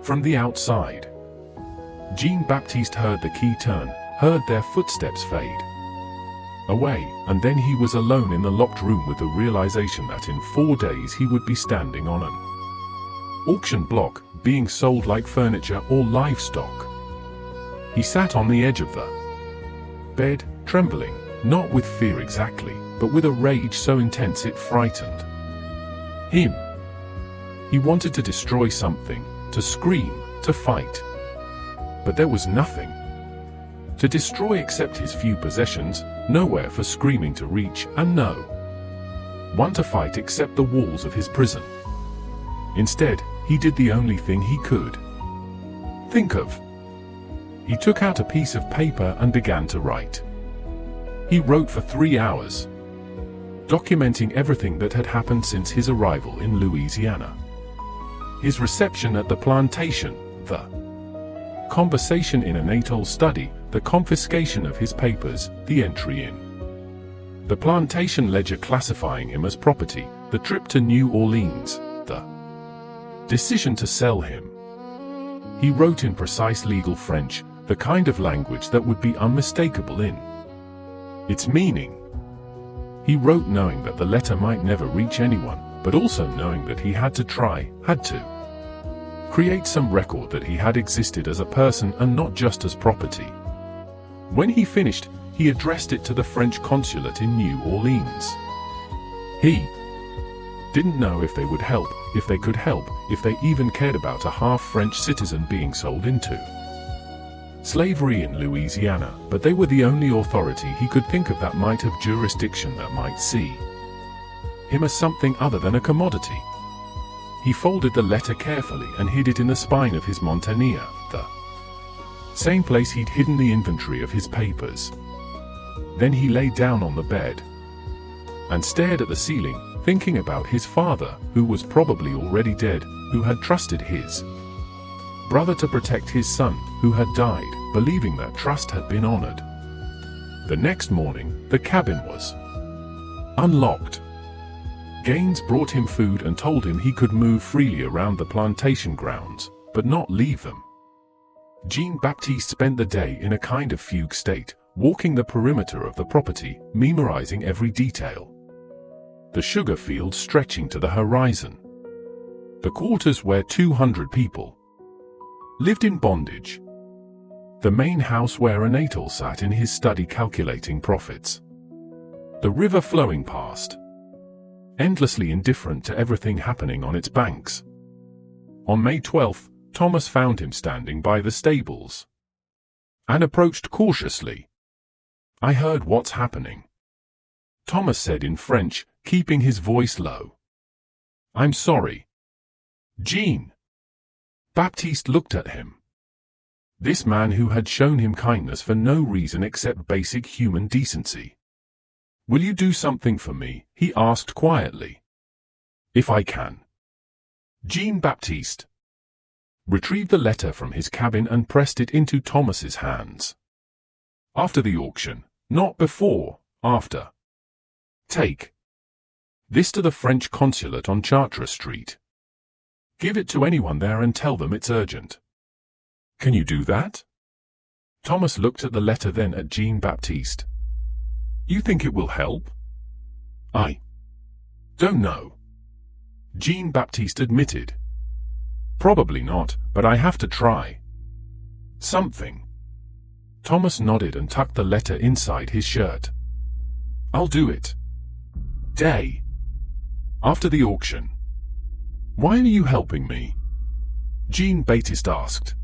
from the outside. Jean-Baptiste heard the key turn, heard their footsteps fade away, and then he was alone in the locked room with the realization that in 4 days he would be standing on an auction block, being sold like furniture or livestock. He sat on the edge of the bed, trembling, not with fear exactly, but with a rage so intense it frightened him. He wanted to destroy something, to scream, to fight. But there was nothing to destroy except his few possessions, nowhere for screaming to reach, and no one to fight except the walls of his prison. Instead, he did the only thing he could think of. He took out a piece of paper and began to write. He wrote for 3 hours, documenting everything that had happened since his arrival in Louisiana. His reception at the plantation, the conversation in a natal study, the confiscation of his papers, the entry in the plantation ledger classifying him as property, the trip to New Orleans, the decision to sell him. He wrote in precise legal French, the kind of language that would be unmistakable in its meaning. He wrote knowing that the letter might never reach anyone, but also knowing that he had to create some record that he had existed as a person and not just as property. When he finished, he addressed it to the French consulate in New Orleans. He didn't know if they would help, if they could help, if they even cared about a half-French citizen being sold into slavery in Louisiana, but they were the only authority he could think of that might have jurisdiction, that might see him as something other than a commodity. He folded the letter carefully and hid it in the spine of his montagnea, the same place he'd hidden the inventory of his papers. Then he lay down on the bed and stared at the ceiling, thinking about his father, who was probably already dead, who had trusted his brother to protect his son, who had died, believing that trust had been honored. The next morning, the cabin was unlocked. Gaines brought him food and told him he could move freely around the plantation grounds, but not leave them. Jean-Baptiste spent the day in a kind of fugue state, walking the perimeter of the property, memorizing every detail. The sugar fields stretching to the horizon. The quarters where 200 people lived in bondage. The main house where an natal sat in his study calculating profits. The river flowing past, endlessly indifferent to everything happening on its banks. On May 12th, Thomas found him standing by the stables and approached cautiously. "I heard what's happening," Thomas said in French, keeping his voice low. "I'm sorry." Jean-Baptiste looked at him. This man who had shown him kindness for no reason except basic human decency. "Will you do something for me?" he asked quietly. "If I can." Jean-Baptiste retrieved the letter from his cabin and pressed it into Thomas's hands. "After the auction, not before, after. Take this to the French consulate on Chartres Street. Give it to anyone there and tell them it's urgent." "Can you do that?" Thomas looked at the letter, then at Jean-Baptiste. "You think it will help?" "I don't know," Jean-Baptiste admitted. "Probably not, but I have to try something." Thomas nodded and tucked the letter inside his shirt. "I'll do it. Day after the auction." "Why are you helping me?" Jean-Baptiste asked.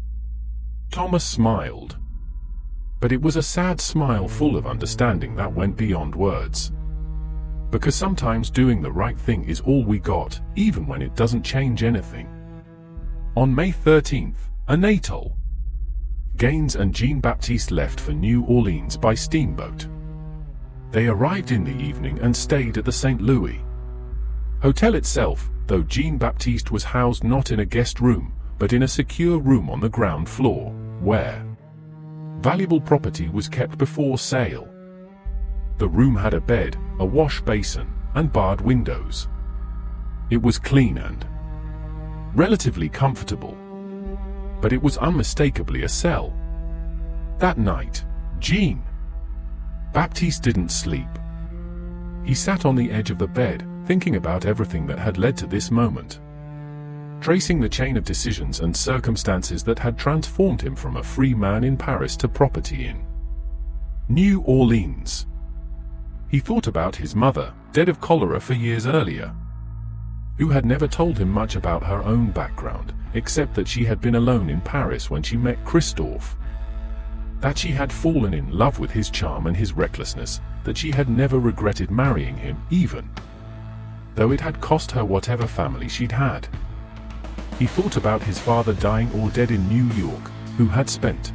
Thomas smiled. But it was a sad smile full of understanding that went beyond words. Because sometimes doing the right thing is all we got, even when it doesn't change anything. On May 13th, Anatole Gaines and Jean-Baptiste left for New Orleans by steamboat. They arrived in the evening and stayed at the St. Louis Hotel itself, though Jean-Baptiste was housed not in a guest room, but in a secure room on the ground floor, where valuable property was kept before sale. The room had a bed, a wash basin, and barred windows. It was clean and relatively comfortable, but it was unmistakably a cell. That night, Jean-Baptiste didn't sleep. He sat on the edge of the bed, thinking about everything that had led to this moment, tracing the chain of decisions and circumstances that had transformed him from a free man in Paris to property in New Orleans. He thought about his mother, dead of cholera 4 years earlier, who had never told him much about her own background, except that she had been alone in Paris when she met Christophe, that she had fallen in love with his charm and his recklessness, that she had never regretted marrying him, even though it had cost her whatever family she'd had. He thought about his father dying or dead in New York, who had spent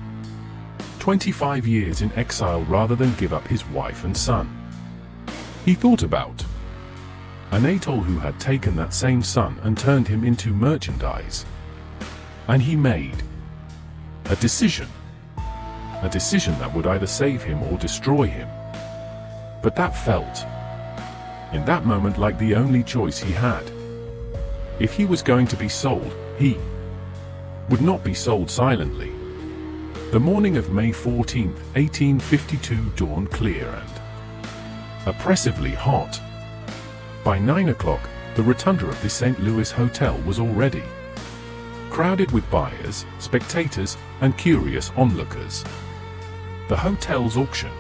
25 years in exile rather than give up his wife and son. He thought about Anatole, who had taken that same son and turned him into merchandise. And he made a decision that would either save him or destroy him. But that felt, in that moment, like the only choice he had. If he was going to be sold, he would not be sold silently. The morning of May 14, 1852 dawned clear and oppressively hot. By 9 o'clock, the rotunda of the St. Louis Hotel was already crowded with buyers, spectators, and curious onlookers. The hotel's auction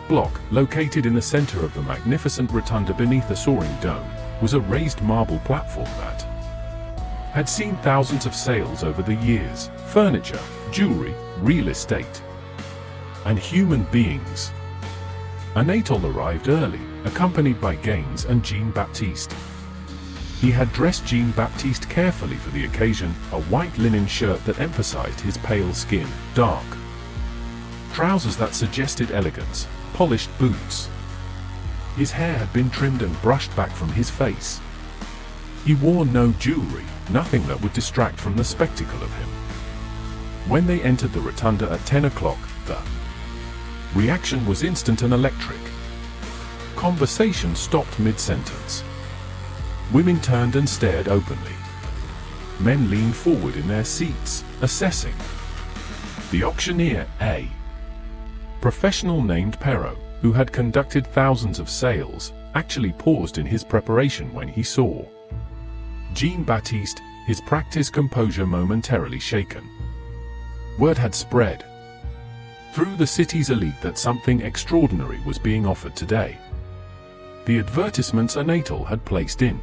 block, located in the center of the magnificent rotunda beneath a soaring dome, was a raised marble platform that had seen thousands of sales over the years: furniture, jewelry, real estate, and human beings. Anatole arrived early, accompanied by Gaines and Jean-Baptiste. He had dressed Jean-Baptiste carefully for the occasion, a white linen shirt that emphasized his pale skin, dark trousers that suggested elegance, polished boots. His hair had been trimmed and brushed back from his face. He wore no jewelry, nothing that would distract from the spectacle of him. When they entered the rotunda at 10 o'clock, the reaction was instant and electric. Conversation stopped mid-sentence. Women turned and stared openly. Men leaned forward in their seats, assessing. The auctioneer, a professional named Perrault, who had conducted thousands of sales, actually paused in his preparation when he saw Jean-Baptiste, his practiced composure momentarily shaken. Word had spread through the city's elite that something extraordinary was being offered today. The advertisements Anatole had placed in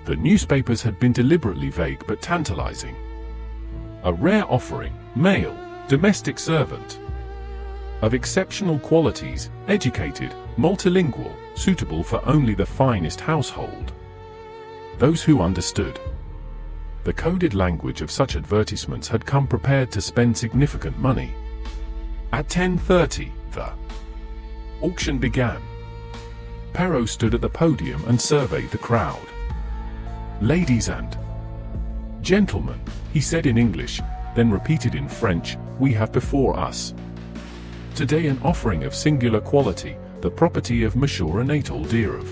the newspapers had been deliberately vague but tantalizing. A rare offering, male, domestic servant, of exceptional qualities, educated, multilingual, suitable for only the finest household. Those who understood The coded language of such advertisements had come prepared to spend significant money. At 10:30, the auction began. Perrault stood at the podium and surveyed the crowd. "Ladies and gentlemen," he said in English, then repeated in French, "we have before us today an offering of singular quality, the property of Monsieur Anatole Dearu,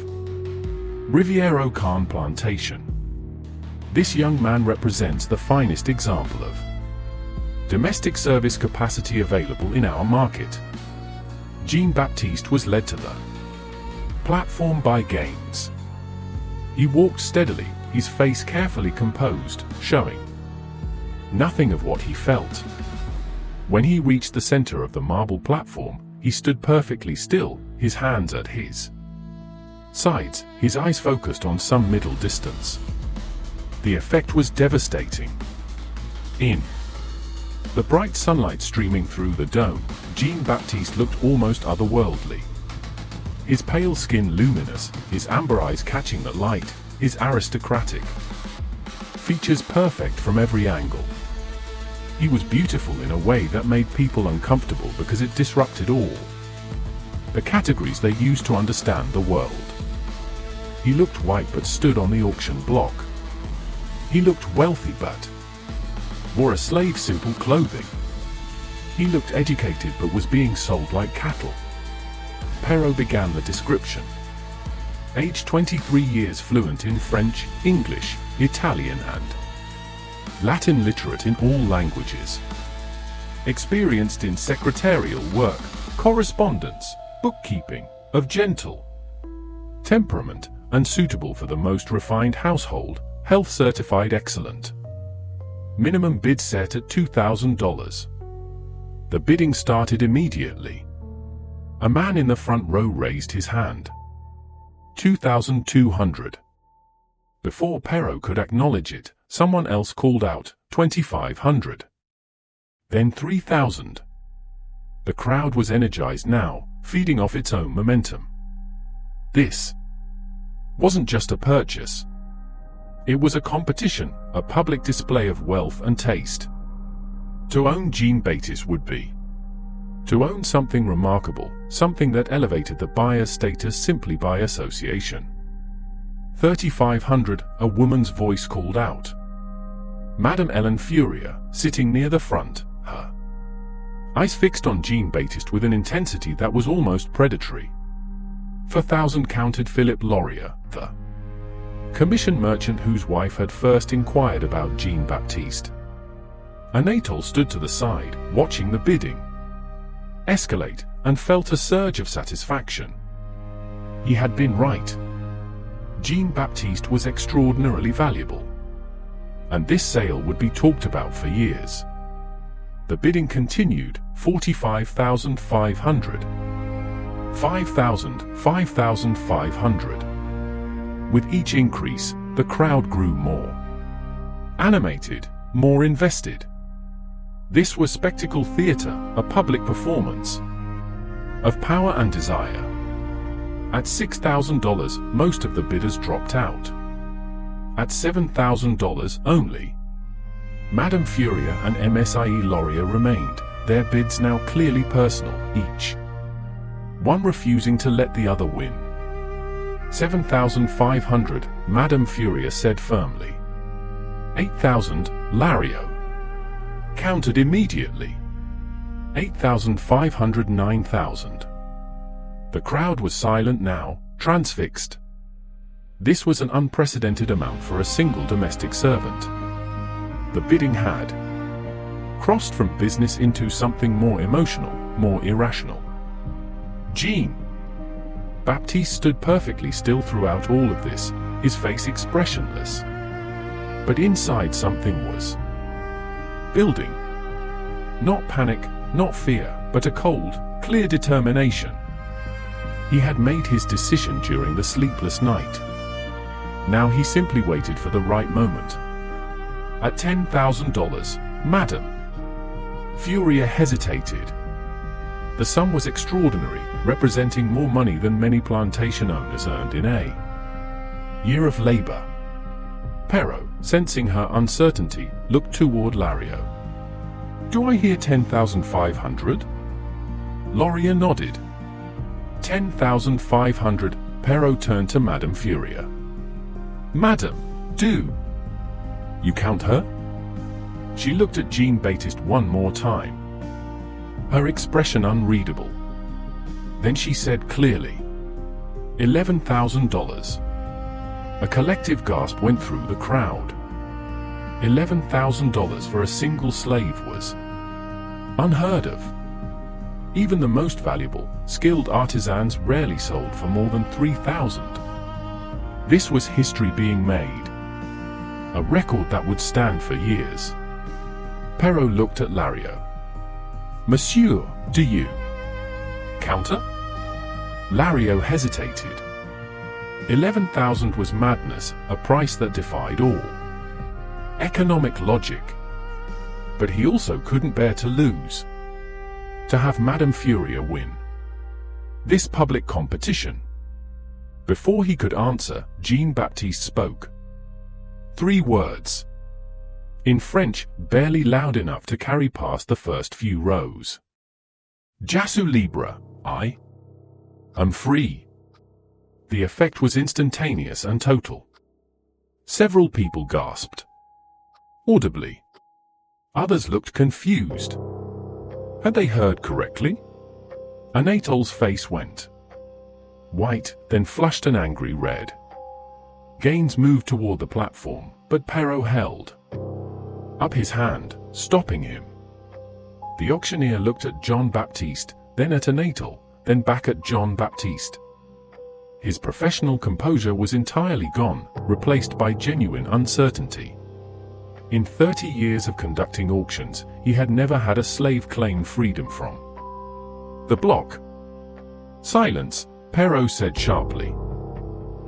Riviere Can Plantation. This young man represents the finest example of domestic service capacity available in our market." Jean-Baptiste was led to the platform by Gaines. He walked steadily, his face carefully composed, showing nothing of what he felt. When he reached the center of the marble platform, he stood perfectly still, his hands at his sides, his eyes focused on some middle distance. The effect was devastating. In the bright sunlight streaming through the dome, Jean-Baptiste looked almost otherworldly. His pale skin luminous, his amber eyes catching the light, his aristocratic features perfect from every angle. He was beautiful in a way that made people uncomfortable because it disrupted all the categories they used to understand the world. He looked white but stood on the auction block. He looked wealthy but wore a slave simple clothing. He looked educated but was being sold like cattle. Perrault began the description. Age 23 years, fluent in French, English, Italian and Latin, literate in all languages. Experienced in secretarial work, correspondence, bookkeeping, of gentle temperament, and suitable for the most refined household, health certified excellent. Minimum bid set at $2,000. The bidding started immediately. A man in the front row raised his hand. $2,200. Before Perrault could acknowledge it, someone else called out, $2,500. Then $3,000. The crowd was energized now, feeding off its own momentum. This wasn't just a purchase. It was a competition, a public display of wealth and taste. To own Jean-Baptiste would be to own something remarkable, something that elevated the buyer's status simply by association. $3,500, a woman's voice called out. Madame Ellen Furia, sitting near the front, her eyes fixed on Jean-Baptiste with an intensity that was almost predatory. $4,000, counted Philip Laurier, the commission merchant whose wife had first inquired about Jean-Baptiste. Anatole stood to the side, watching the bidding escalate, and felt a surge of satisfaction. He had been right. Jean-Baptiste was extraordinarily valuable. And this sale would be talked about for years. The bidding continued, $45,500. $5,000, $5,500. With each increase, the crowd grew more animated, more invested. This was spectacle theater, a public performance of power and desire. At $6,000, most of the bidders dropped out. At $7,000 only, Madame Furia and MSIE Laurier remained, their bids now clearly personal, each one refusing to let the other win. $7,500, Madame Furia said firmly. $8,000, Laurier countered immediately. $8,500, $9,000. The crowd was silent now, transfixed. This was an unprecedented amount for a single domestic servant. The bidding had crossed from business into something more emotional, more irrational. Jean-Baptiste stood perfectly still throughout all of this, his face expressionless. But inside something was building. Not panic, not fear, but a cold, clear determination. He had made his decision during the sleepless night. Now he simply waited for the right moment. At $10,000, Madame Furia hesitated. The sum was extraordinary, representing more money than many plantation owners earned in a year of labor. Perrault sensing her uncertainty, looked toward Lario. "Do I hear 10,500? Laria nodded. 10,500, Perrault turned to Madame Furia. "Madame, do you count her?" She looked at Jean-Baptiste one more time, her expression unreadable. Then she said clearly, $11,000. A collective gasp went through the crowd. $11,000 for a single slave was unheard of. Even the most valuable, skilled artisans rarely sold for more than 3,000. This was history being made. A record that would stand for years. Perrault looked at Lario. "Monsieur, do you counter?" Lario hesitated. 11,000 was madness, a price that defied all economic logic. But he also couldn't bear to lose. To have Madame Furia win this public competition. Before he could answer, Jean-Baptiste spoke. 3 words. In French, barely loud enough to carry past the first few rows. "Je suis libre, I am free." The effect was instantaneous and total. Several people gasped audibly. Others looked confused. Had they heard correctly? Anatole's face went white, then flushed an angry red. Gaines moved toward the platform, but Perrault held up his hand, stopping him. The auctioneer looked at Jean-Baptiste, then at Anatole, then back at Jean-Baptiste. His professional composure was entirely gone, replaced by genuine uncertainty. In 30 years of conducting auctions, he had never had a slave claim freedom from the block. "Silence," Perrault said sharply.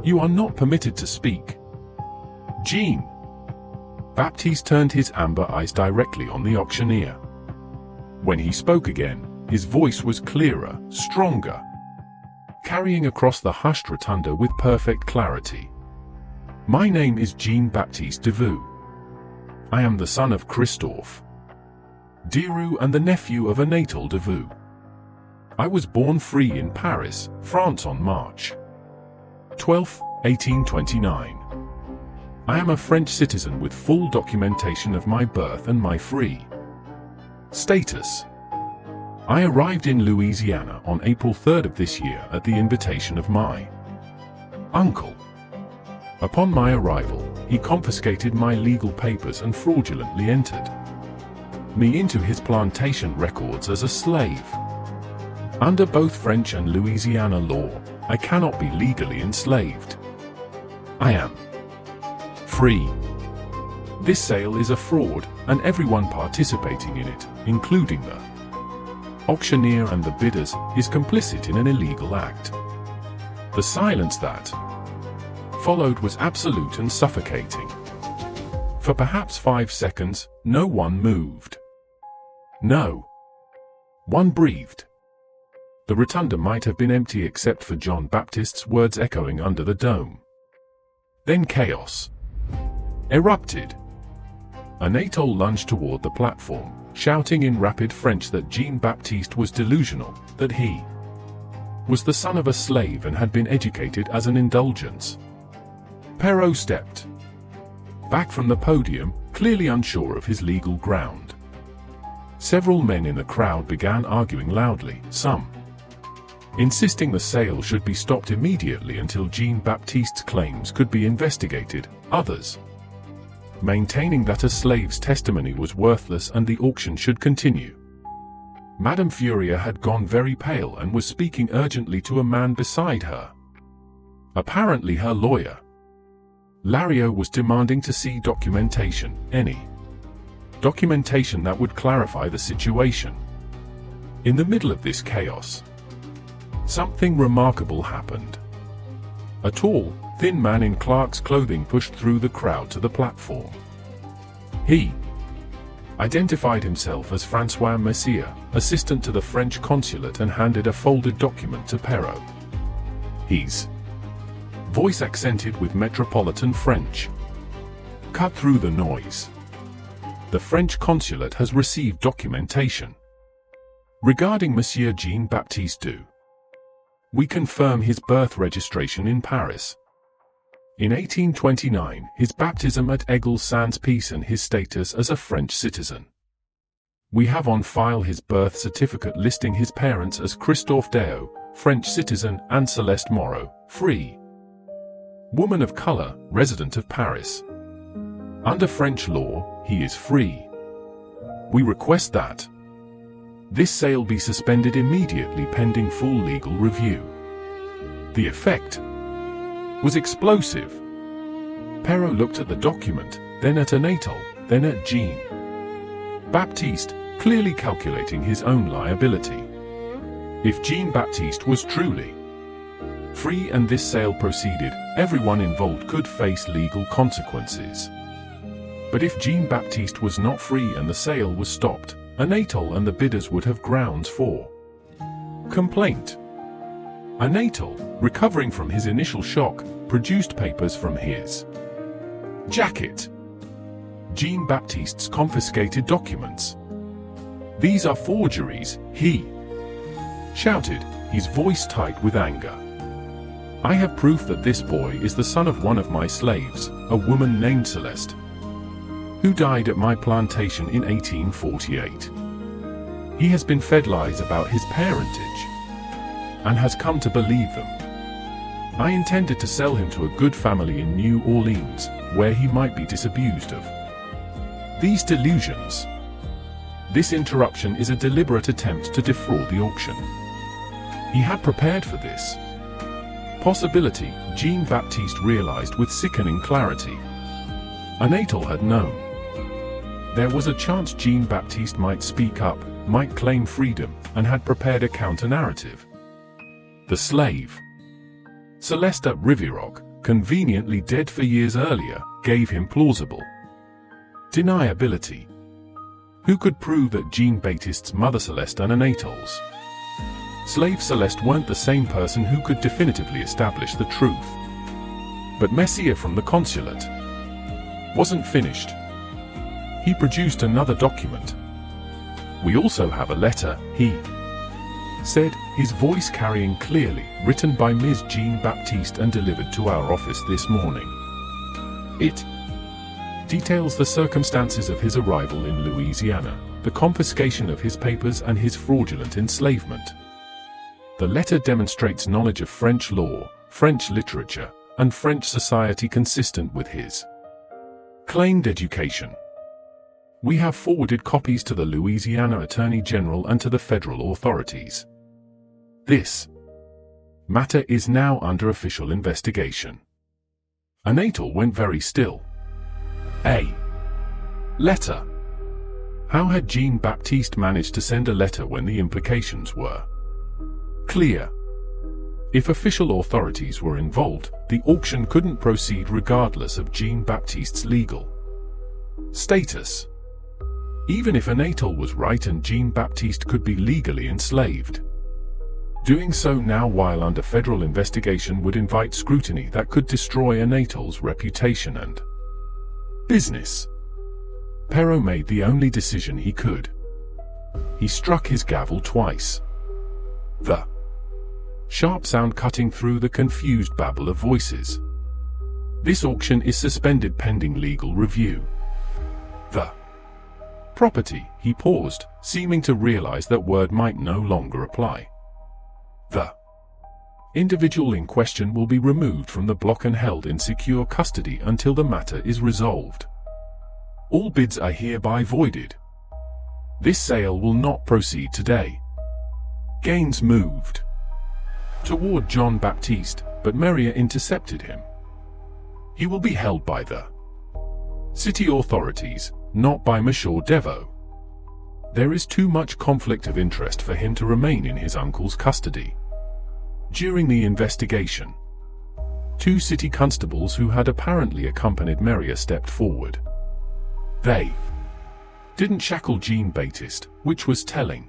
"You are not permitted to speak." Jean-Baptiste turned his amber eyes directly on the auctioneer. When he spoke again, his voice was clearer, stronger, carrying across the hushed rotunda with perfect clarity. "My name is Jean-Baptiste Dearu. I am the son of Christophe Dearu and the nephew of Anatole Dearu. I was born free in Paris, France on March 12, 1829. I am a French citizen with full documentation of my birth and my free status. I arrived in Louisiana on April 3rd of this year at the invitation of my uncle. Upon my arrival, he confiscated my legal papers and fraudulently entered me into his plantation records as a slave. Under both French and Louisiana law, I cannot be legally enslaved. I am free. This sale is a fraud, and everyone participating in it, including the auctioneer and the bidders, is complicit in an illegal act." The silence that followed was absolute and suffocating. For perhaps 5 seconds, no one moved. No one breathed. The rotunda might have been empty except for Jean-Baptiste's words echoing under the dome. Then chaos erupted. Anatole lunged toward the platform, shouting in rapid French that Jean-Baptiste was delusional, that he was the son of a slave and had been educated as an indulgence. Perrault stepped back from the podium, clearly unsure of his legal ground. Several men in the crowd began arguing loudly, some insisting the sale should be stopped immediately until Jean-Baptiste's claims could be investigated, others maintaining that a slave's testimony was worthless and the auction should continue. Madame Furia had gone very pale and was speaking urgently to a man beside her. Apparently her lawyer. Lario was demanding to see documentation, any documentation that would clarify the situation. In the middle of this chaos, something remarkable happened. A tall, thin man in clerk's clothing pushed through the crowd to the platform. He identified himself as Francois Messier, assistant to the French consulate, and handed a folded document to Perrault. His voice accented with metropolitan French. Cut through the noise. The French consulate has received documentation regarding Monsieur Jean-Baptiste Dearu. We confirm his birth registration in Paris. In 1829, his baptism at Aigues-Sans-Peace and his status as a French citizen. We have on file his birth certificate listing his parents as Christophe Dearu, French citizen, and Celeste Moreau, free woman of color, resident of Paris. Under French law, he is free. We request that this sale be suspended immediately pending full legal review. The effect was explosive. Perrault looked at the document, then at Anatole, then at Jean-Baptiste, clearly calculating his own liability. If Jean-Baptiste was truly free and this sale proceeded, everyone involved could face legal consequences. But if Jean-Baptiste was not free and the sale was stopped, Anatole and the bidders would have grounds for complaint. Anatole, recovering from his initial shock, produced papers from his jacket. Jean-Baptiste's confiscated documents. "These are forgeries," he shouted, his voice tight with anger. "I have proof that this boy is the son of one of my slaves, a woman named Celeste, who died at my plantation in 1848. He has been fed lies about his parentage and has come to believe them. I intended to sell him to a good family in New Orleans, where he might be disabused of these delusions. This interruption is a deliberate attempt to defraud the auction." He had prepared for this possibility, Jean-Baptiste realized with sickening clarity. Anatole had known. There was a chance Jean-Baptiste might speak up, might claim freedom, and had prepared a counter-narrative. The slave, Celeste at Riviroc, conveniently dead for years earlier, gave him plausible deniability. Who could prove that Jean-Baptiste's mother Celeste and Anatole's slave Celeste weren't the same person who could definitively establish the truth? But Messier from the consulate wasn't finished. He produced another document. "We also have a letter," he said, his voice carrying clearly, "written by Ms. Jean-Baptiste and delivered to our office this morning. It details the circumstances of his arrival in Louisiana, the confiscation of his papers and his fraudulent enslavement. The letter demonstrates knowledge of French law, French literature, and French society consistent with his claimed education. We have forwarded copies to the Louisiana Attorney General and to the federal authorities. This matter is now under official investigation." Anatole went very still. A letter. How had Jean-Baptiste managed to send a letter when the implications were clear? If official authorities were involved, the auction couldn't proceed regardless of Jean-Baptiste's legal status. Even if Anatole was right and Jean-Baptiste could be legally enslaved, doing so now while under federal investigation would invite scrutiny that could destroy Anatole's reputation and business. Perrault made the only decision he could. He struck his gavel twice. The sharp sound cutting through the confused babble of voices. "This auction is suspended pending legal review. The property," he paused, seeming to realize that word might no longer apply. "The individual in question will be removed from the block and held in secure custody until the matter is resolved. All bids are hereby voided. This sale will not proceed today." Gaines moved toward Jean-Baptiste, but Merier intercepted him. "He will be held by the city authorities, not by Monsieur Dearu. There is too much conflict of interest for him to remain in his uncle's custody." During the investigation, 2 city constables who had apparently accompanied Merier stepped forward. They didn't shackle Jean-Baptiste, which was telling.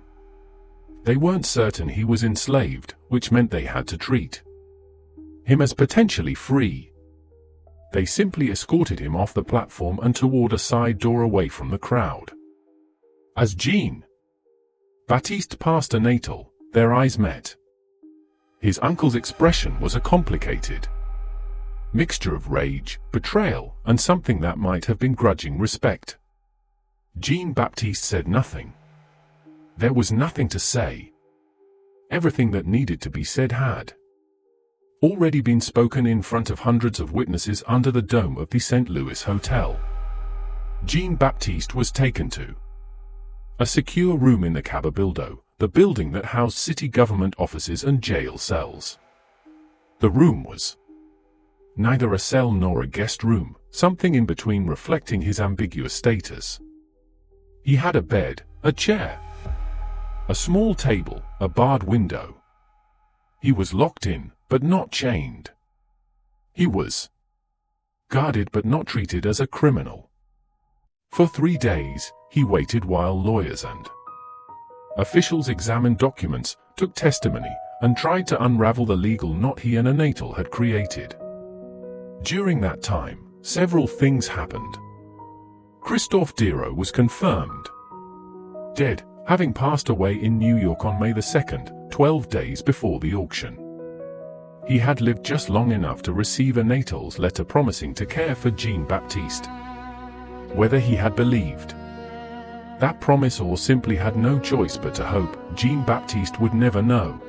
They weren't certain he was enslaved, which meant they had to treat him as potentially free. They simply escorted him off the platform and toward a side door away from the crowd. As Jean-Baptiste passed Anatole, their eyes met. His uncle's expression was a complicated mixture of rage, betrayal, and something that might have been grudging respect. Jean-Baptiste said nothing. There was nothing to say. Everything that needed to be said had already been spoken in front of hundreds of witnesses under the dome of the St. Louis Hotel. Jean-Baptiste was taken to a secure room in the Cabildo, the building that housed city government offices and jail cells. The room was neither a cell nor a guest room, something in between reflecting his ambiguous status. He had a bed, a chair, a small table, a barred window. He was locked in, but not chained. He was guarded but not treated as a criminal. For 3 days, he waited while lawyers and officials examined documents, took testimony, and tried to unravel the legal knot he and Anatole had created. During that time, several things happened. Christophe Dearu was confirmed dead, having passed away in New York on May 2nd, 12 days before the auction. He had lived just long enough to receive Anatole's letter promising to care for Jean-Baptiste. Whether he had believed that promise or simply had no choice but to hope, Jean-Baptiste would never know.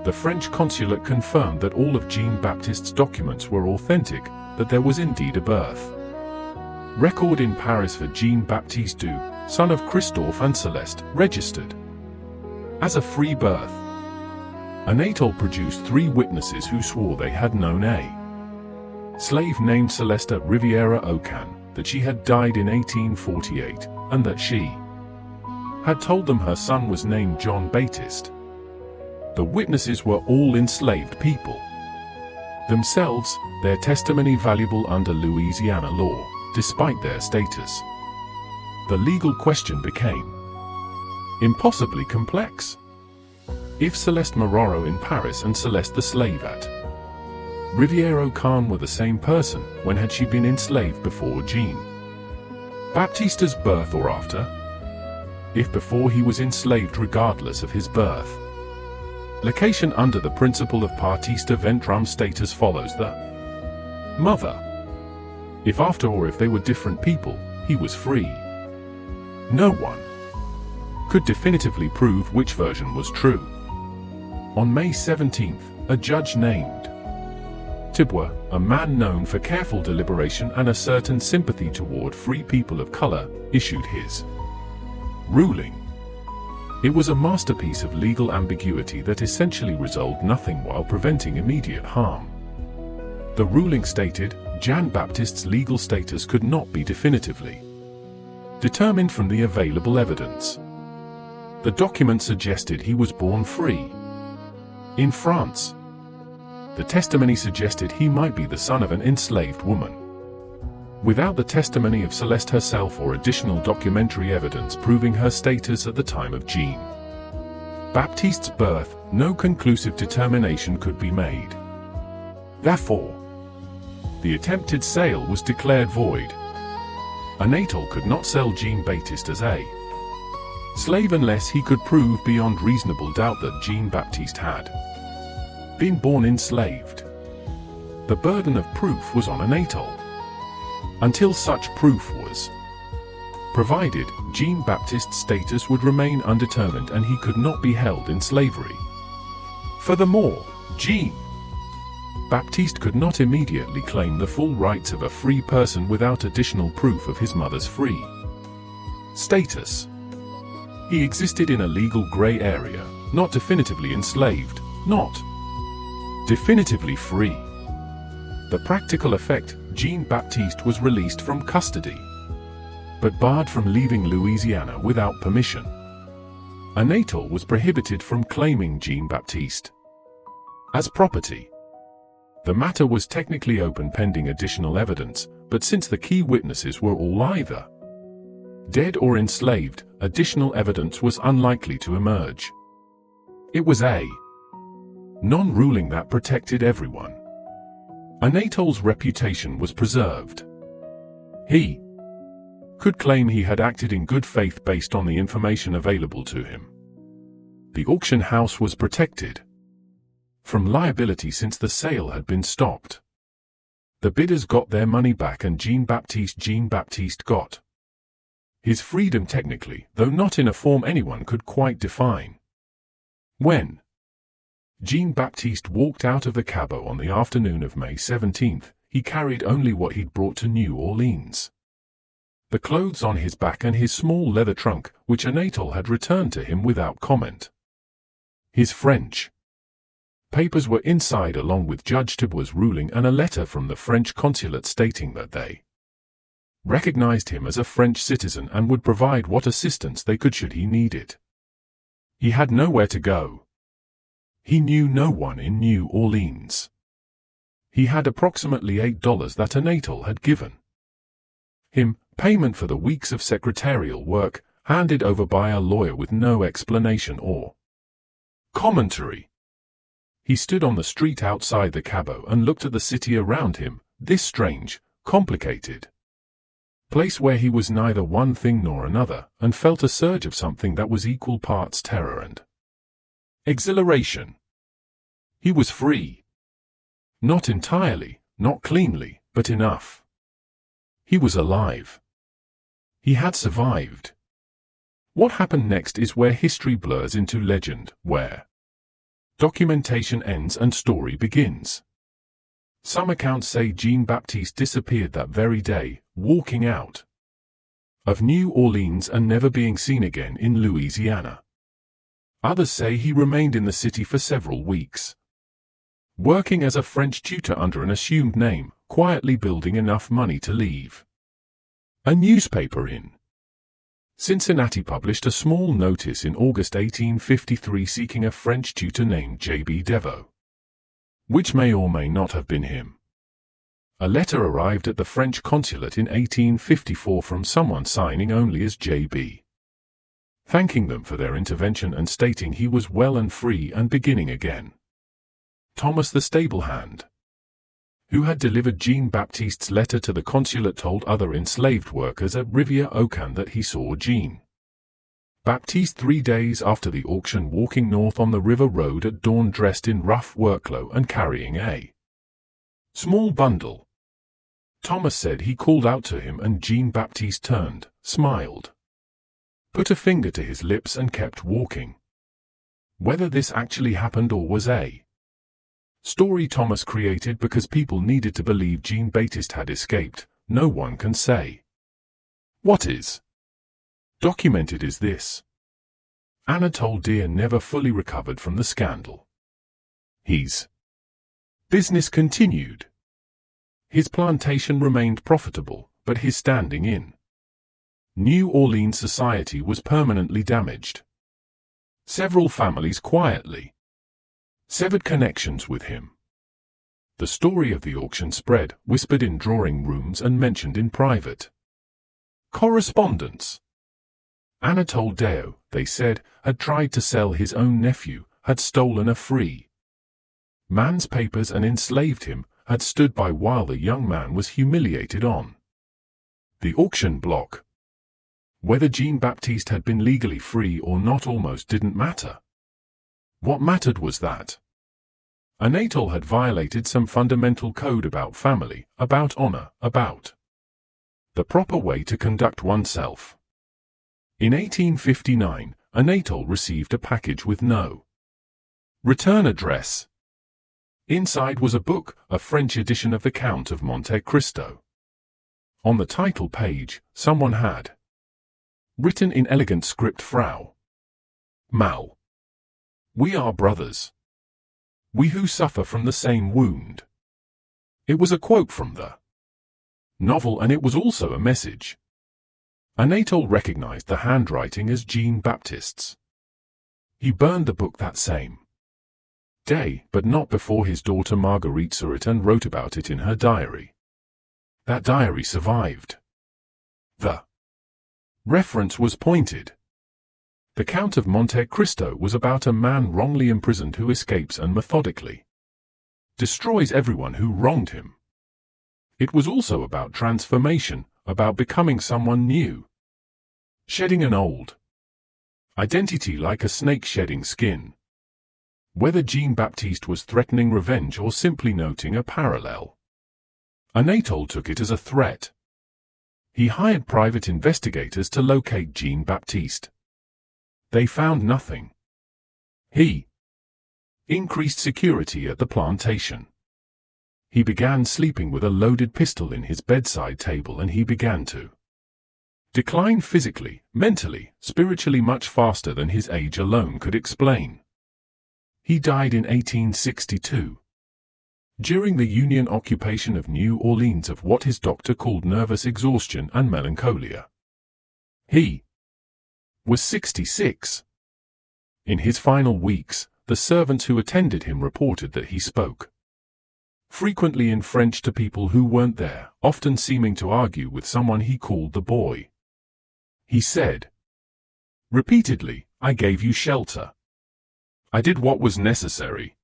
The French consulate confirmed that all of Jean-Baptiste's documents were authentic, that there was indeed a birth record in Paris for Jean-Baptiste Dearu, son of Christophe and Celeste, registered as a free birth. Anatole produced 3 witnesses who swore they had known a slave named Celeste Riviera Ocan, that she had died in 1848, and that she had told them her son was named Jean-Baptiste. The witnesses were all enslaved people themselves, their testimony valuable under Louisiana law, despite their status. The legal question became impossibly complex. If Celeste Maroro in Paris and Celeste the slave at Riviera Ocan were the same person, when had she been enslaved before Jean-Baptiste's birth or after? If before, he was enslaved regardless of his birth. Location under the principle of partista ventrum status follows the mother. If after or if they were different people, he was free. No one could definitively prove which version was true. On May 17th, a judge named Tibwa, a man known for careful deliberation and a certain sympathy toward free people of color, issued his ruling. It was a masterpiece of legal ambiguity that essentially resolved nothing while preventing immediate harm. The ruling stated, Jean-Baptiste's legal status could not be definitively determined from the available evidence. The document suggested he was born free in France. The testimony suggested he might be the son of an enslaved woman. Without the testimony of Celeste herself or additional documentary evidence proving her status at the time of Jean-Baptiste's birth, no conclusive determination could be made. Therefore, the attempted sale was declared void. Anatole could not sell Jean-Baptiste as a slave unless he could prove beyond reasonable doubt that Jean-Baptiste had been born enslaved. The burden of proof was on Anatole. Until such proof was provided, Jean-Baptiste's status would remain undetermined and he could not be held in slavery. Furthermore, Jean-Baptiste could not immediately claim the full rights of a free person without additional proof of his mother's free status. He existed in a legal gray area, not definitively enslaved, not definitively free. The practical effect, Jean-Baptiste was released from custody, but barred from leaving Louisiana without permission. Anatole was prohibited from claiming Jean-Baptiste as property. The matter was technically open pending additional evidence, but since the key witnesses were all either dead or enslaved, additional evidence was unlikely to emerge. It was a non-ruling that protected everyone. Anatole's reputation was preserved. He could claim he had acted in good faith based on the information available to him. The auction house was protected from liability since the sale had been stopped. The bidders got their money back and Jean-Baptiste got his freedom technically, though not in a form anyone could quite define. When Jean-Baptiste walked out of the cabaret on the afternoon of May 17th, he carried only what he'd brought to New Orleans: the clothes on his back and his small leather trunk, which Anatole had returned to him without comment. His French papers were inside, along with Judge Tibour's ruling and a letter from the French consulate stating that they recognized him as a French citizen and would provide what assistance they could should he need it. He had nowhere to go. He knew no one in New Orleans. He had approximately $8 that Anatole had given him, payment for the weeks of secretarial work, handed over by a lawyer with no explanation or commentary. He stood on the street outside the cabaret and looked at the city around him, this strange, complicated place where he was neither one thing nor another, and felt a surge of something that was equal parts terror and exhilaration. He was free. Not entirely, not cleanly, but enough. He was alive. He had survived. What happened next is where history blurs into legend, where documentation ends and story begins. Some accounts say Jean-Baptiste disappeared that very day, walking out of New Orleans and never being seen again in Louisiana. Others say he remained in the city for several weeks, working as a French tutor under an assumed name, quietly building enough money to leave. A newspaper in Cincinnati published a small notice in August 1853 seeking a French tutor named J.B. Dearu, which may or may not have been him. A letter arrived at the French consulate in 1854 from someone signing only as J.B., thanking them for their intervention and stating he was well and free and beginning again. Thomas the stable hand, who had delivered Jean-Baptiste's letter to the consulate, told other enslaved workers at Rivière-au-Can that he saw Jean-Baptiste 3 days after the auction walking north on the river road at dawn, dressed in rough workclothes and carrying a small bundle. Thomas said he called out to him and Jean-Baptiste turned, smiled, put a finger to his lips and kept walking. Whether this actually happened or was a story Thomas created because people needed to believe Jean-Baptiste had escaped, no one can say. What is documented is this: Anatole Dearu never fully recovered from the scandal. His business continued. His plantation remained profitable, but his standing in New Orleans society was permanently damaged. Several families quietly severed connections with him. The story of the auction spread, whispered in drawing rooms and mentioned in private correspondence. Anatole Dearu, they said, had tried to sell his own nephew, had stolen a free man's papers and enslaved him, had stood by while the young man was humiliated on the auction block. Whether Jean-Baptiste had been legally free or not almost didn't matter. What mattered was that Anatole had violated some fundamental code about family, about honor, about the proper way to conduct oneself. In 1859, Anatole received a package with no return address. Inside was a book, a French edition of the Count of Monte Cristo. On the title page, someone had written in elegant script, Frau Mal, we are brothers. We who suffer from the same wound. It was a quote from the novel, and it was also a message. Anatole recognized the handwriting as Jean-Baptiste's. He burned the book that same day, but not before his daughter Marguerite saw it and wrote about it in her diary. That diary survived. The reference was pointed. The Count of Monte Cristo was about a man wrongly imprisoned who escapes and methodically destroys everyone who wronged him. It was also about transformation, about becoming someone new. Shedding an old identity like a snake shedding skin. Whether Jean-Baptiste was threatening revenge or simply noting a parallel, Anatole took it as a threat. He hired private investigators to locate Jean-Baptiste. They found nothing. He increased security at the plantation. He began sleeping with a loaded pistol in his bedside table, and he began to decline physically, mentally, spiritually much faster than his age alone could explain. He died in 1862. During the Union occupation of New Orleans of what his doctor called nervous exhaustion and melancholia. He was 66. In his final weeks, the servants who attended him reported that he spoke frequently in French to people who weren't there, often seeming to argue with someone he called the boy. He said repeatedly, "I gave you shelter. I did what was necessary.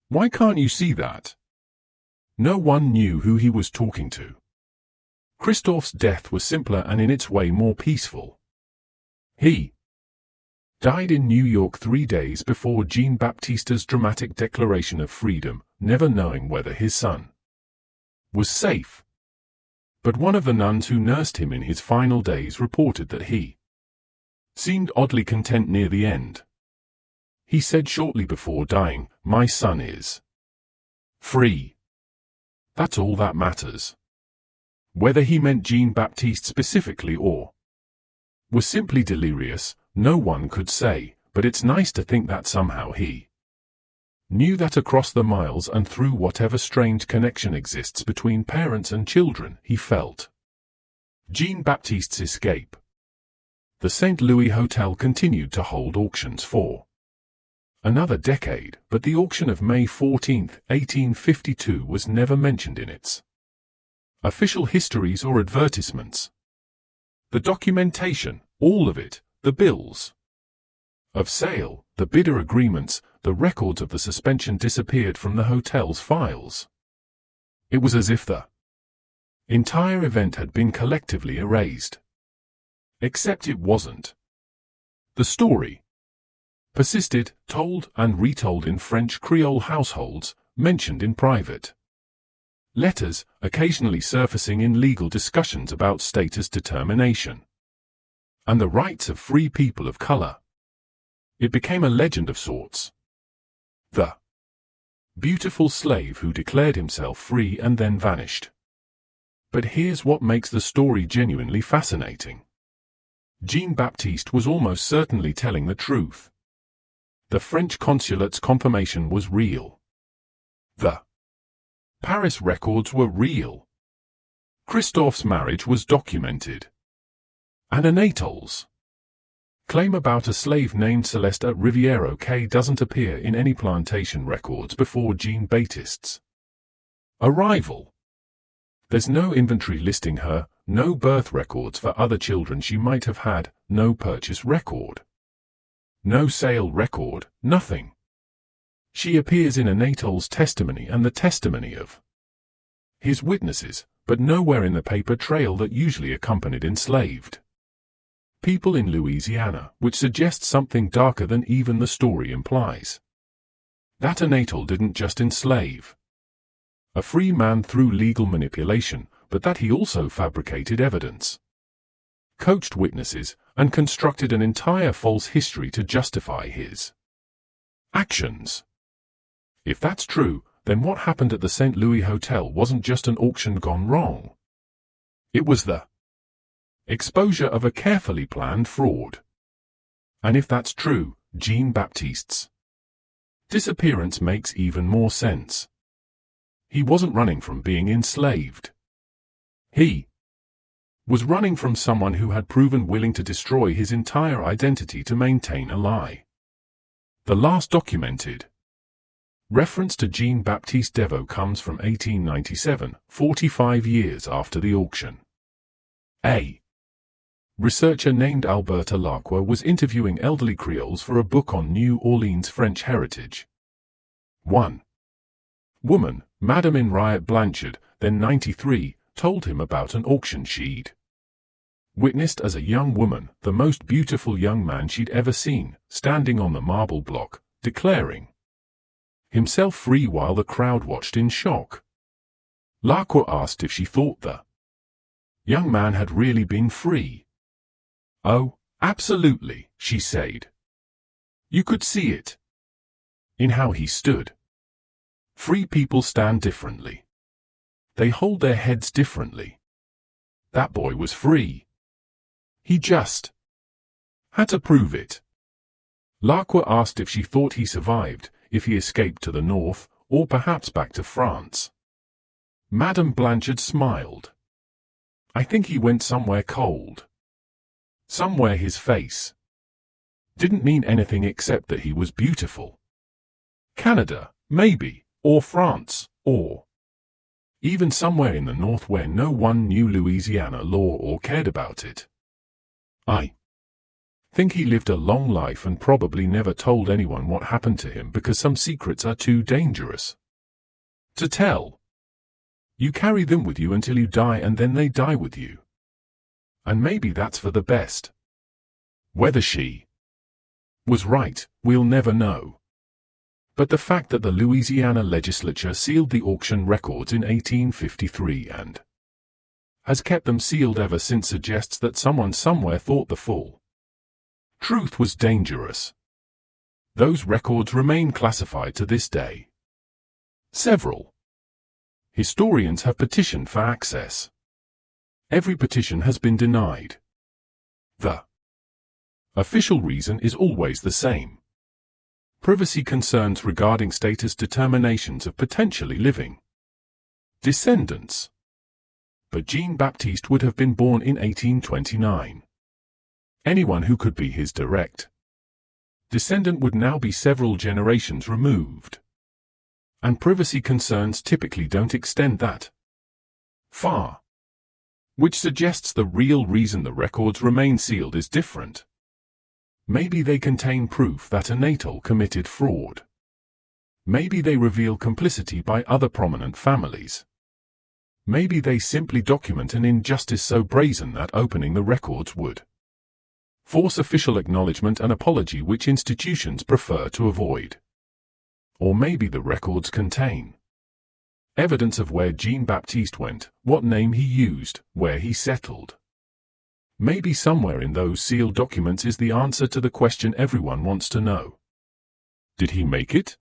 Why can't you see that?" No one knew who he was talking to. Christophe's death was simpler and in its way more peaceful. He died in New York 3 days before Jean-Baptiste's dramatic declaration of freedom, never knowing whether his son was safe. But one of the nuns who nursed him in his final days reported that he seemed oddly content near the end. He said shortly before dying, "My son is free. That's all that matters." Whether he meant Jean-Baptiste specifically or was simply delirious, no one could say, but it's nice to think that somehow he knew that across the miles and through whatever strange connection exists between parents and children, he felt Jean-Baptiste's escape. The St. Louis Hotel continued to hold auctions for another decade, but the auction of May 14, 1852 was never mentioned in its official histories or advertisements. The documentation, all of it, the bills of sale, the bidder agreements, the records of the suspension disappeared from the hotel's files. It was as if the entire event had been collectively erased. Except it wasn't. The story persisted, told and retold in French Creole households, mentioned in private letters, occasionally surfacing in legal discussions about status determination and the rights of free people of color. It became a legend of sorts. The beautiful slave who declared himself free and then vanished. But here's what makes the story genuinely fascinating. Jean-Baptiste was almost certainly telling the truth. The French consulate's confirmation was real. The Paris records were real. Christophe's marriage was documented. And Anatole's claim about a slave named Celeste at Riviero Quay doesn't appear in any plantation records before Jean-Baptiste's arrival. There's no inventory listing her, no birth records for other children she might have had, no purchase record, no sale record, nothing. She appears in Anatole's testimony and the testimony of his witnesses, but nowhere in the paper trail that usually accompanied enslaved people in Louisiana, which suggests something darker than even the story implies. That Anatole didn't just enslave a free man through legal manipulation, but that he also fabricated evidence, coached witnesses, and constructed an entire false history to justify his actions. If that's true, then what happened at the St. Louis Hotel wasn't just an auction gone wrong. It was the exposure of a carefully planned fraud. And if that's true, Jean-Baptiste's disappearance makes even more sense. He wasn't running from being enslaved. He was running from someone who had proven willing to destroy his entire identity to maintain a lie. The last documented reference to Jean-Baptiste Dearu comes from 1897, 45 years after the auction. A researcher named Alberta Lacroix was interviewing elderly Creoles for a book on New Orleans French heritage. 1. Woman, Madame in Riot Blanchard, then 93, told him about an auction she'd witnessed as a young woman, the most beautiful young man she'd ever seen, standing on the marble block, declaring himself free while the crowd watched in shock. Lacroix asked if she thought the young man had really been free. "Oh, absolutely," she said. "You could see it in how he stood. Free people stand differently. They hold their heads differently. That boy was free. He just had to prove it." Lacroix asked if she thought he survived, if he escaped to the north, or perhaps back to France. Madame Blanchard smiled. "I think he went somewhere cold. Somewhere his face didn't mean anything except that he was beautiful. Canada, maybe, or France, or even somewhere in the north where no one knew Louisiana law or cared about it. I think he lived a long life and probably never told anyone what happened to him because some secrets are too dangerous to tell. You carry them with you until you die and then they die with you. And maybe that's for the best. Whether she was right, we'll never know. But the fact that the Louisiana legislature sealed the auction records in 1853 and has kept them sealed ever since suggests that someone somewhere thought the full truth was dangerous. Those records remain classified to this day. Several historians have petitioned for access. Every petition has been denied. The official reason is always the same: privacy concerns regarding status determinations of potentially living descendants. But Jean-Baptiste would have been born in 1829. Anyone who could be his direct descendant would now be several generations removed. And privacy concerns typically don't extend that far, which suggests the real reason the records remain sealed is different. Maybe they contain proof that Anatole committed fraud. Maybe they reveal complicity by other prominent families. Maybe they simply document an injustice so brazen that opening the records would force official acknowledgement and apology, which institutions prefer to avoid. Or maybe the records contain evidence of where Jean-Baptiste went, what name he used, where he settled. Maybe somewhere in those sealed documents is the answer to the question everyone wants to know. Did he make it?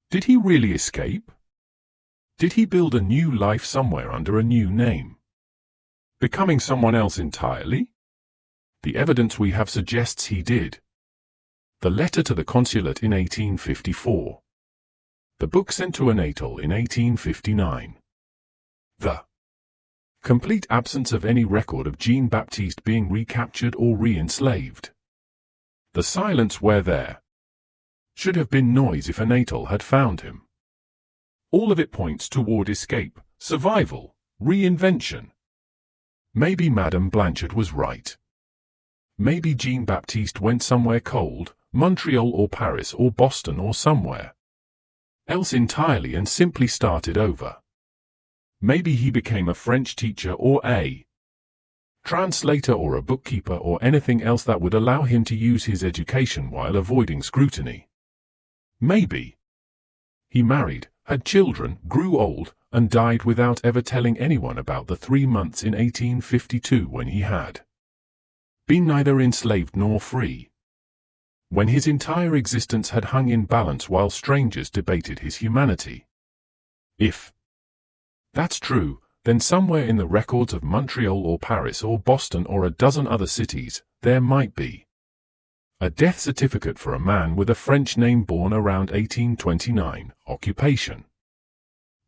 Did he really escape? Did he build a new life somewhere under a new name, becoming someone else entirely? The evidence we have suggests he did. The letter to the consulate in 1854. The book sent to Anatole in 1859. The complete absence of any record of Jean-Baptiste being recaptured or re-enslaved. The silence where there should have been noise if Anatole had found him. All of it points toward escape, survival, reinvention. Maybe Madame Blanchard was right. Maybe Jean-Baptiste went somewhere cold, Montreal or Paris or Boston or somewhere else entirely and simply started over. Maybe he became a French teacher or a translator or a bookkeeper or anything else that would allow him to use his education while avoiding scrutiny. Maybe he married, had children, grew old, and died without ever telling anyone about the 3 months in 1852 when he had been neither enslaved nor free, when his entire existence had hung in balance while strangers debated his humanity. If that's true, then somewhere in the records of Montreal or Paris or Boston or a dozen other cities, there might be a death certificate for a man with a French name born around 1829, occupation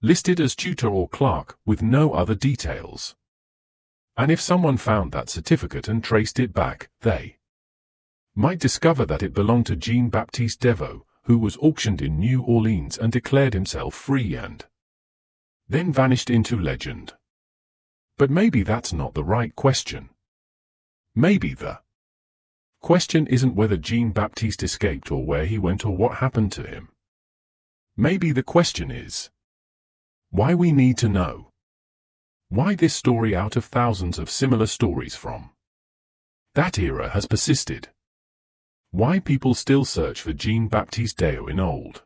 listed as tutor or clerk, with no other details. And if someone found that certificate and traced it back, they might discover that it belonged to Jean-Baptiste Dearu, who was auctioned in New Orleans and declared himself free and then vanished into legend. But maybe that's not the right question. Maybe the question isn't whether Jean-Baptiste escaped or where he went or what happened to him. Maybe the question is, Why we need to know. Why this story out of thousands of similar stories from that era has persisted. Why people still search for Jean-Baptiste Dearu in old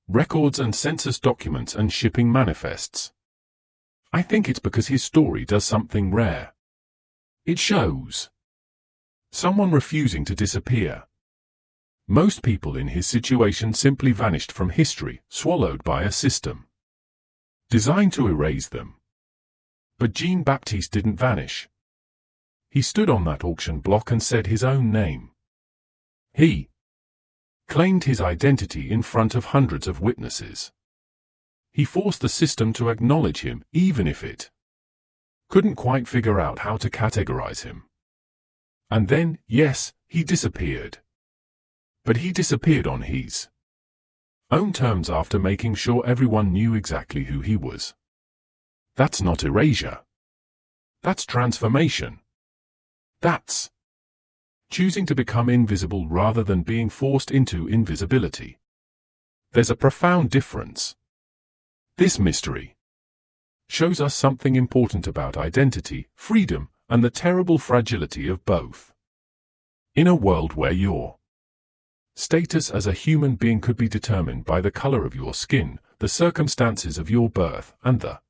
records and census documents and shipping manifests. I think it's because his story does something rare. It shows someone refusing to disappear. Most people in his situation simply vanished from history, swallowed by a system designed to erase them. But Jean-Baptiste didn't vanish. He stood on that auction block and said his own name. He claimed his identity in front of hundreds of witnesses. He forced the system to acknowledge him, even if it couldn't quite figure out how to categorize him. And then, yes, he disappeared. But he disappeared on his own terms after making sure everyone knew exactly who he was. That's not erasure. That's transformation. That's choosing to become invisible rather than being forced into invisibility. There's a profound difference. This mystery shows us something important about identity, freedom, and the terrible fragility of both. In a world where your status as a human being could be determined by the color of your skin, the circumstances of your birth, and the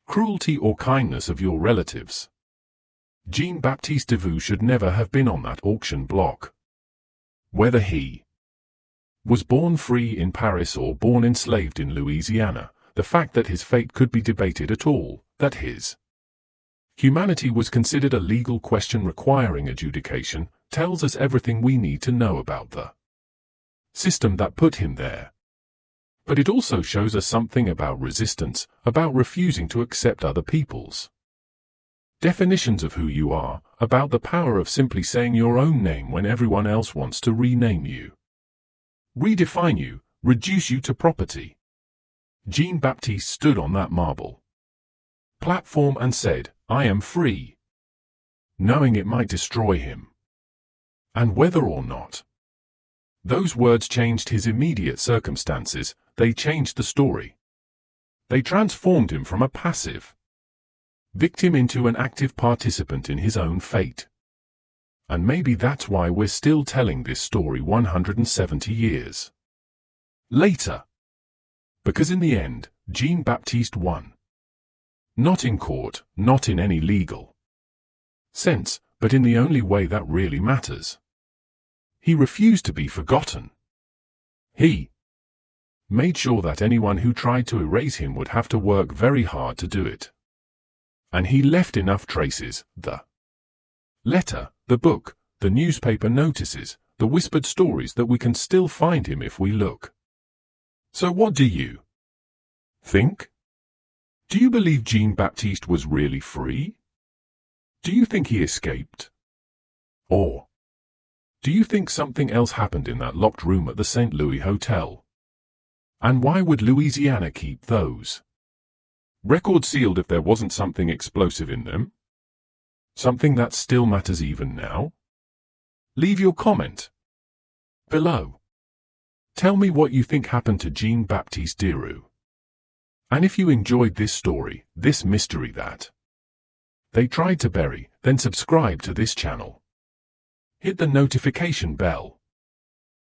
cruelty or kindness of your relatives, Jean-Baptiste Dearu should never have been on that auction block. Whether he was born free in Paris or born enslaved in Louisiana, the fact that his fate could be debated at all, that his humanity was considered a legal question requiring adjudication, tells us everything we need to know about the system that put him there. But it also shows us something about resistance, about refusing to accept other people's definitions of who you are, about the power of simply saying your own name when everyone else wants to rename you, redefine you, reduce you to property. Jean-Baptiste stood on that marble platform and said, "I am free," knowing it might destroy him. And whether or not those words changed his immediate circumstances, they changed the story. They transformed him from a passive victim into an active participant in his own fate. And maybe that's why we're still telling this story 170 years later. Because in the end, Jean-Baptiste won. Not in court, not in any legal sense, but in the only way that really matters. He refused to be forgotten. He made sure that anyone who tried to erase him would have to work very hard to do it. And he left enough traces, the letter, the book, the newspaper notices, the whispered stories, that we can still find him if we look. So what do you think? Do you believe Jean-Baptiste was really free? Do you think he escaped? Or do you think something else happened in that locked room at the St. Louis Hotel? And why would Louisiana keep those records sealed if there wasn't something explosive in them? Something that still matters even now? Leave your comment below. Tell me what you think happened to Jean-Baptiste Dearu. And if you enjoyed this story, this mystery that they tried to bury, then subscribe to this channel. Hit the notification bell.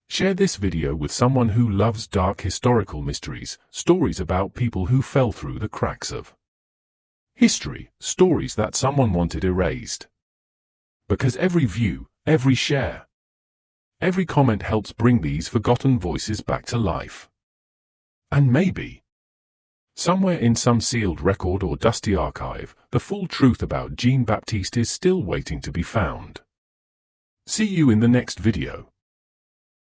Share this video with someone who loves dark historical mysteries, stories about people who fell through the cracks of history, stories that someone wanted erased. Because every view, every share, every comment helps bring these forgotten voices back to life. And maybe somewhere in some sealed record or dusty archive, the full truth about Jean-Baptiste is still waiting to be found. See you in the next video.